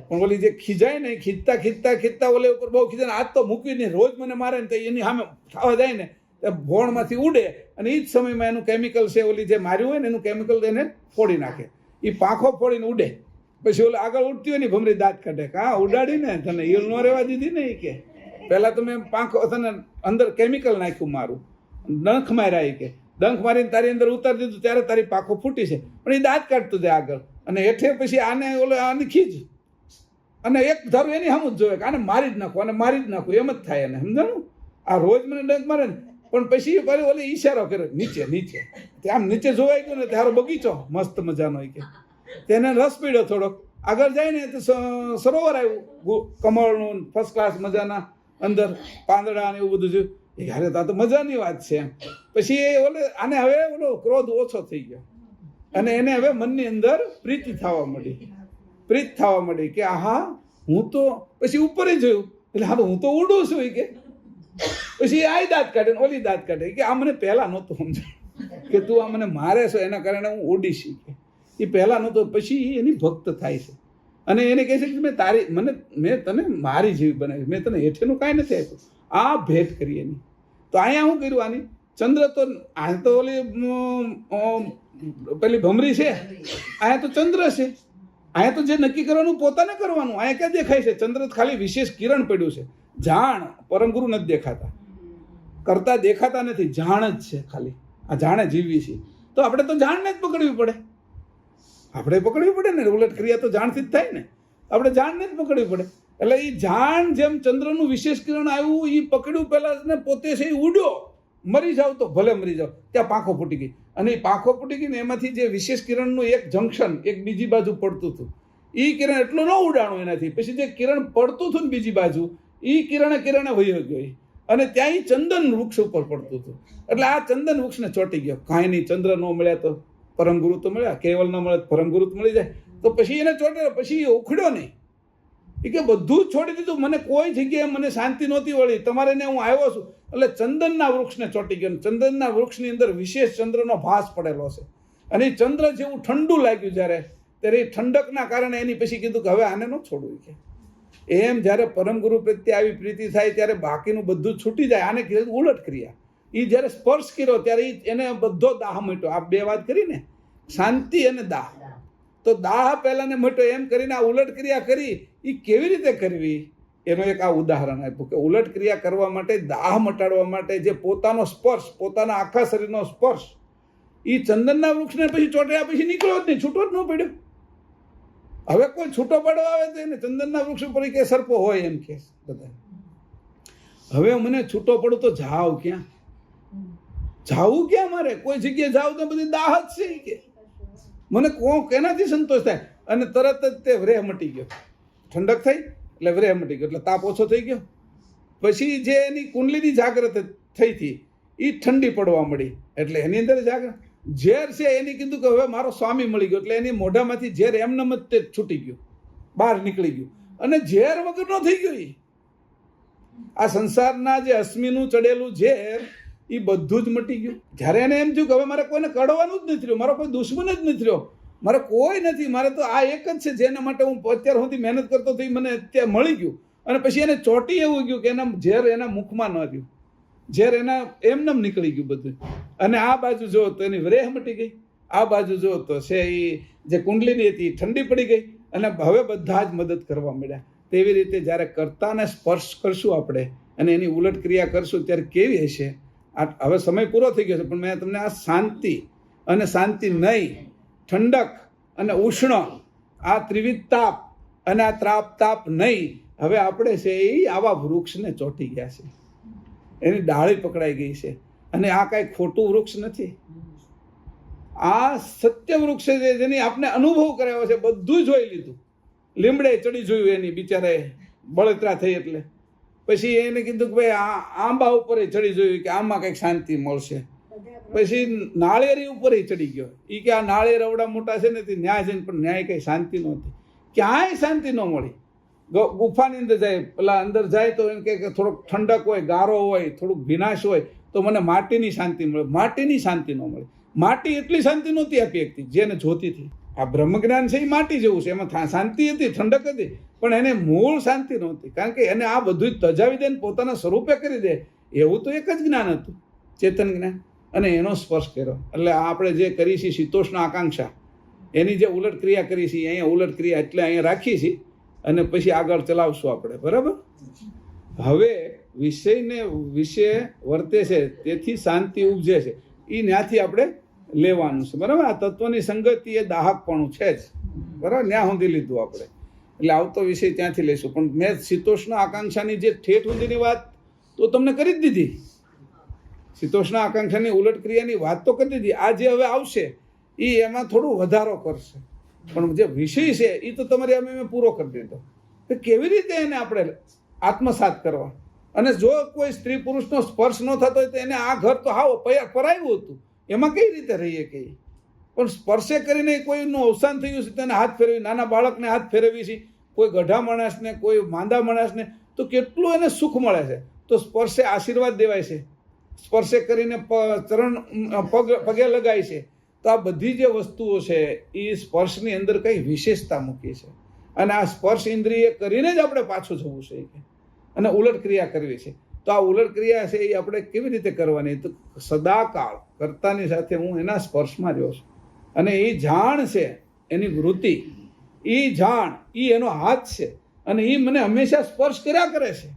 પણ ઓલી જે ખીજાય ને ખીચતા ખીચતા ખીચતા ઓલે ઉપર બહુ ખીજાય આજ તો મૂકીને રોજ મને મારે ને તો એની સામે થવા જાય ને ભોણમાંથી ઉડે અને એ જ સમયમાં એનું કેમિકલ છે ઓલી જે માર્યું હોય ને એનું કેમિકલ એને ફોડી નાખે, એ પાંખો ફોડીને ઉડે. પછી ઓલે આગળ ઉડતી હોય ને ભમરી દાંત કાઢે કાં ઉડાડી ને તને ઈળ ન રહેવા દીધી ને કે પહેલાં તમે પાંખો તને અંદર કેમિકલ નાખ્યું મારું ડંખ માર્યા કે ડંખ મારીને તારી અંદર ઉતારી દીધું ત્યારે તારી પાંખો ફૂટી છે પણ એ દાંત કાઢતું જાય આગળ અને હેઠે પછી આને ઓલે આની ખીજ અને એક ધારું એની સામું જ જોવે કે આને મારી જ નાખું અને મારી જ નાખું એમ જ થાય એને સમજાણું. આ રોજ મને ડંખ મારે ને પણ પછી ઓલે ઈશારો કર્યો નીચે નીચે આમ નીચે જોવાઈ ગયું ને તારો બગીચો મસ્ત મજાનો કે તેને રસ પીડ્યો થોડોક આગળ જાય ને તો સરોવર આવ્યું કમળનું ફર્સ્ટ ક્લાસ મજાના અંદર પાંદડા ને એવું બધું જોયું. યારે તો મજાની વાત છે એમ. પછી એ ઓલે આને હવે ઓલો ક્રોધ ઓછો થઈ ગયો અને એને હવે મનની અંદર પ્રીતિ થવા મળી કે આહા હું તો પછી ઉપર જોયું એટલે હા હું તો ઉડું છું કે પછી આ દાંત કાઢે ને ઓલી દાંત કાઢે કે આ મને પહેલા નહોતું સમજાયું કે તું આ મને મારે છો એના કારણે હું ઉડીશ કે એ પહેલા નહોતો. પછી એની ભક્ત થાય છે અને એને કહે છે કે મેં તને મારી જેવી બનાવી, મેં તને હેઠેનું કાંઈ નથી આપ્યું, આ ભેટ કરી એની. તો અહીંયા શું કર્યું આની ચંદ્ર તો આ તો ઓલી પેલી ભમરી છે, અહીંયા તો ચંદ્ર છે, અહીંયા તો જે નક્કી કરવાનું પોતાને કરવાનું. અહીંયા ક્યાં દેખાય છે ચંદ્ર ખાલી વિશેષ કિરણ પડ્યું છે, જાણ પરમ ગુરુ નથી દેખાતા, કરતા દેખાતા નથી, જાણ જ છે ખાલી. આ જાણે જીવવી છે તો આપણે તો જાણને જ પકડવી પડે, આપણે પકડવી પડે ને ઉલટ ક્રિયા તો જાણથી જ થાય ને, આપણે જાણને જ પકડવી પડે. એટલે એ જાણ જેમ ચંદ્રનું વિશેષ કિરણ આવ્યું એ પકડ્યું પહેલાં ને પોતે છે એ ઉડ્યો, મરી જાવ તો ભલે મરી જાવ, ત્યાં પાંખો ફૂટી ગઈ અને એ પાંખો ફૂટી ગઈ ને એમાંથી જે વિશેષ કિરણનું એક જંક્શન એક બીજી બાજુ પડતું હતું એ કિરણ એટલું ન ઉડાણું એનાથી. પછી જે કિરણ પડતું હતું ને બીજી બાજુ એ કિરણે વહી ગયો અને ત્યાં એ ચંદન વૃક્ષ ઉપર પડતું હતું એટલે આ ચંદન વૃક્ષને ચોંટી ગયો. કાંઈ નહીં, ચંદ્ર ન મળ્યા તો પરમ ગુરુ તો મળ્યા, કેવલ ન મળે પરમ ગુરુ તો મળી જાય. તો પછી એને ચોંટેલો, પછી એ ઉખડ્યો નહીં, એ કે બધું જ છોડી દીધું, મને કોઈ જગ્યાએ મને શાંતિ નહોતી વળી, તમારે ને હું આવ્યો છું. એટલે ચંદનના વૃક્ષને ચોંટી ગયો. ચંદનના વૃક્ષની અંદર વિશેષ ચંદ્રનો ભાસ પડેલો છે, અને એ ચંદ્ર જેવું ઠંડુ લાગ્યું જ્યારે, ત્યારે એ ઠંડકના કારણે એની પછી કીધું કે હવે આને ન છોડવું. કે એમ જ્યારે પરમ ગુરુ પ્રત્યે આવી પ્રીતિ થાય ત્યારે બાકીનું બધું જ છૂટી જાય. આને કીધું ઉલટ ક્રિયા. એ જ્યારે સ્પર્શ કર્યો ત્યારે એને બધો દાહ મટ્યો. આ બે વાત કરી ને, શાંતિ અને દાહ. તો દાહ પહેલા ને મટ્યો એમ કરીને આ ઉલટ ક્રિયા કરી. એ કેવી રીતે કરવી એનું એક આ ઉદાહરણ આપ્યું કે ઉલટ ક્રિયા કરવા માટે, દાહ મટાડવા માટે જે પોતાનો સ્પર્શ, પોતાના આખા શરીરનો સ્પર્શ, એ ચંદનના વૃક્ષને પછી ચોટ્યા પછી નીકળ્યો જ નહીં, છૂટો જ ન પડ્યો. હવે કોઈ છૂટો પડવા આવે તો એને ચંદનના વૃક્ષ ઉપર કે સર્પો હોય એમ કે બધા. હવે મને છૂટો પડું તો જાવ ક્યાં? જાવું ક્યાં? મારે કોઈ જગ્યાએ જાવ તો બધી દાહ જ છે કે મને કેનાથી સંતોષ થાય? અને તરત જ તે વ્રેહ મટી ગયો. ઠંડક થઈ એટલે વ્રેહ મટી ગયો, એટલે તાપ ઓછો થઈ ગયો. પછી જે એની કુંડલીની જાગ્રત થઈ હતી એ ઠંડી પડવા મળી, એટલે એની અંદર જાગ્રત. ઝેર છે એની કીધું કે હવે મારો સ્વામી મળી ગયો, એટલે એની મોઢામાંથી ઝેર એમનેમ જ તે છૂટી ગયું, બહાર નીકળી ગયું, અને ઝેર વગરનો થઈ ગયો. આ સંસારના જે અશ્મિનું ચડેલું ઝેર એ બધું જ મટી ગયું. જ્યારે એને એમ થયું કે હવે મારે કોઈને કડવાનું જ નથી રહ્યું, મારો કોઈ દુશ્મન જ નથી રહ્યો, મારે કોઈ નથી, મારે તો આ એક જ છે જેના માટે હું અત્યાર સુધી મહેનત કરતો હતો, મને અત્યારે મળી ગયું. અને પછી એને ચોટી એવું ગયું કે એના ઝેર એના મુખમાં ન રહ્યું, ઝેર એના એમનેમ નીકળી ગયું બધું. અને આ બાજુ જો તો એની વ્રેહ મટી ગઈ, આ બાજુ જો તો છે એ જે કુંડલીની હતી ઠંડી પડી ગઈ, અને હવે બધા જ મદદ કરવા મળ્યા. તેવી રીતે જ્યારે કર્તાને સ્પર્શ કરશું આપણે અને એની ઉલટ ક્રિયા કરશું ત્યારે કેવી હશે? હવે સમય પૂરો થઈ ગયો છે, પણ મેં તમને આ શાંતિ અને શાંતિ નહીં, ઠંડક અને ઉષ્ણ, આ ત્રિવિધ તાપ અને આ તાપ નહીં, હવે આપણે છે એ આવા વૃક્ષને ચોંટી ગયા છે, એની ડાળી પકડાઈ ગઈ છે. અને આ કાંઈ ખોટું વૃક્ષ નથી, આ સત્ય વૃક્ષ છે જેની આપણે અનુભવ કરાયો છે, બધું જોઈ લીધું. લીમડે ચડી જોયું એની બિચારે બળતરા થઈ, એટલે પછી એને કીધું કે ભાઈ આ આંબા ઉપર ચડી જોયું કે આમાં કંઈક શાંતિ મળશે. પછી નાળિયેરી ઉપર ચડી ગયો, એ કે આ નાળિયેર અવડા મોટા છે ને તે ન્યાય જઈને, પણ ન્યાય કંઈ શાંતિ નહોતી, ક્યાંય શાંતિ ન મળી. ગુફાની અંદર જાય, પેલા અંદર જાય તો એમ કે થોડોક ઠંડક હોય, ગારો હોય, થોડુંક ભીનાશ હોય તો મને માટીની શાંતિ મળે, માટીની શાંતિ ન મળે. માટી એટલી શાંતિ નહોતી આપી શકતી જેને જોતી હતી. આ બ્રહ્મજ્ઞાન છે એ માટી જેવું છે, એમાં શાંતિ હતી, ઠંડક હતી, પણ એને મૂળ શાંતિ નહોતી, કારણ કે એને આ બધું જ તજાવી દે ને પોતાના સ્વરૂપે કરી દે. એવું તો એક જ જ્ઞાન હતું, ચેતન જ્ઞાન, અને એનો સ્પર્શ કર્યો. એટલે આપણે જે કરી છે શીતોષ્ણ આકાંક્ષા, એની જે ઉલટ ક્રિયા કરી છે અહીંયા ઉલટ ક્રિયા એટલે અહીંયા રાખી છે, અને પછી આગળ ચલાવશું આપણે, બરાબર? હવે વિષયને વિશે વર્તે છે તેથી શાંતિ ઉપજે છે, એ ત્યાંથી આપણે લેવાનું છે, બરાબર? આ તત્વની સંગતિ એ દાહકપણું છે જ, બરાબર? ત્યાં સુધી લીધું આપણે, એટલે આવતો વિષય ત્યાંથી લઈશું. પણ મેં શીતોષ્ણ આકાંક્ષાની જે ઠેઠ સુધીની વાત તો તમને કરી જ દીધી, શીતોષ્ણ આકાંક્ષાની ઉલટ ક્રિયાની વાત તો કરી દીધી. આ જે હવે આવશે એ એમાં થોડું વધારો કરશે, પણ જે વિષય છે એ તો તમારે અમે મેં પૂરો કરી દીધો. તો કેવી રીતે એને આપણે આત્મસાત કરવા? અને જો કોઈ સ્ત્રી પુરુષનો સ્પર્શ ન થતો હોય તો એને આ ઘર તો હાવ પરાયું હતું, એમાં કઈ રીતે રહીએ કઈ? પણ સ્પર્શે કરીને કોઈનું અવસાન થયું છે તેને હાથ ફેરવી, નાના બાળકને હાથ ફેરવી છે, કોઈ ગઢા માણસને, કોઈ માંદા માણસને, તો કેટલું એને સુખ મળે છે. તો સ્પર્શે આશીર્વાદ દેવાય છે, સ્પર્શે કરીને પગે લગાય છે. તો આ બધી જે વસ્તુઓ છે એ સ્પર્શની અંદર કઈ વિશેષતા મૂકી છે, અને આ સ્પર્શ ઇન્દ્રિય કરીને જ આપણે પાછું જવું છે અને ઉલટ ક્રિયા કરવી છે. તો આ ઉલટ ક્રિયા છે એ આપણે કેવી રીતે કરવાની? તો સદાકાળ કર્તાની સાથે હું એના સ્પર્શમાં રહ્યો છું, અને એ જાણ છે, એની વૃત્તિ, એ જાણ, એ એનો હાથ છે, અને એ મને હંમેશા સ્પર્શ કર્યા કરે છે.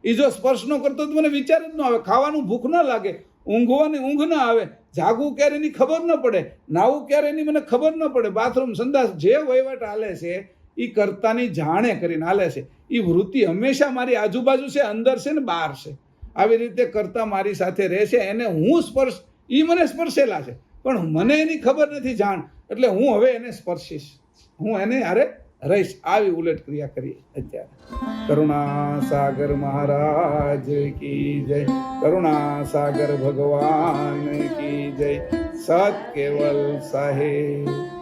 એ જો સ્પર્શ ન કરતો તો મને વિચાર જ ન આવે, ખાવાનું ભૂખ ન લાગે, ઊંઘવાની ઊંઘ ન આવે, જાગવું ક્યારે એની ખબર ન પડે, નાવું ક્યારે એની મને ખબર ન પડે, બાથરૂમ સંદાસ જે વહીવટ હાલે છે એ કર્તાની જાણે કરીને હાલે છે. એ વૃત્તિ હંમેશા મારી આજુબાજુ છે, અંદર છે ને બહાર છે. આવી રીતે કરતા મારી સાથે રહે છે, એને હું સ્પર્શ, એ મને સ્પર્શેલા છે, પણ મને એની ખબર નથી જાણ, એટલે હું હવે એને સ્પર્શીશ, હું એને હારે રહીશ. આવી ઉલટ ક્રિયા કરી અત્યારે. કરુણા સાગર મહારાજ કી જય, કરુણા સાગર ભગવાન કી જય, સત કેવલ સાહેબ.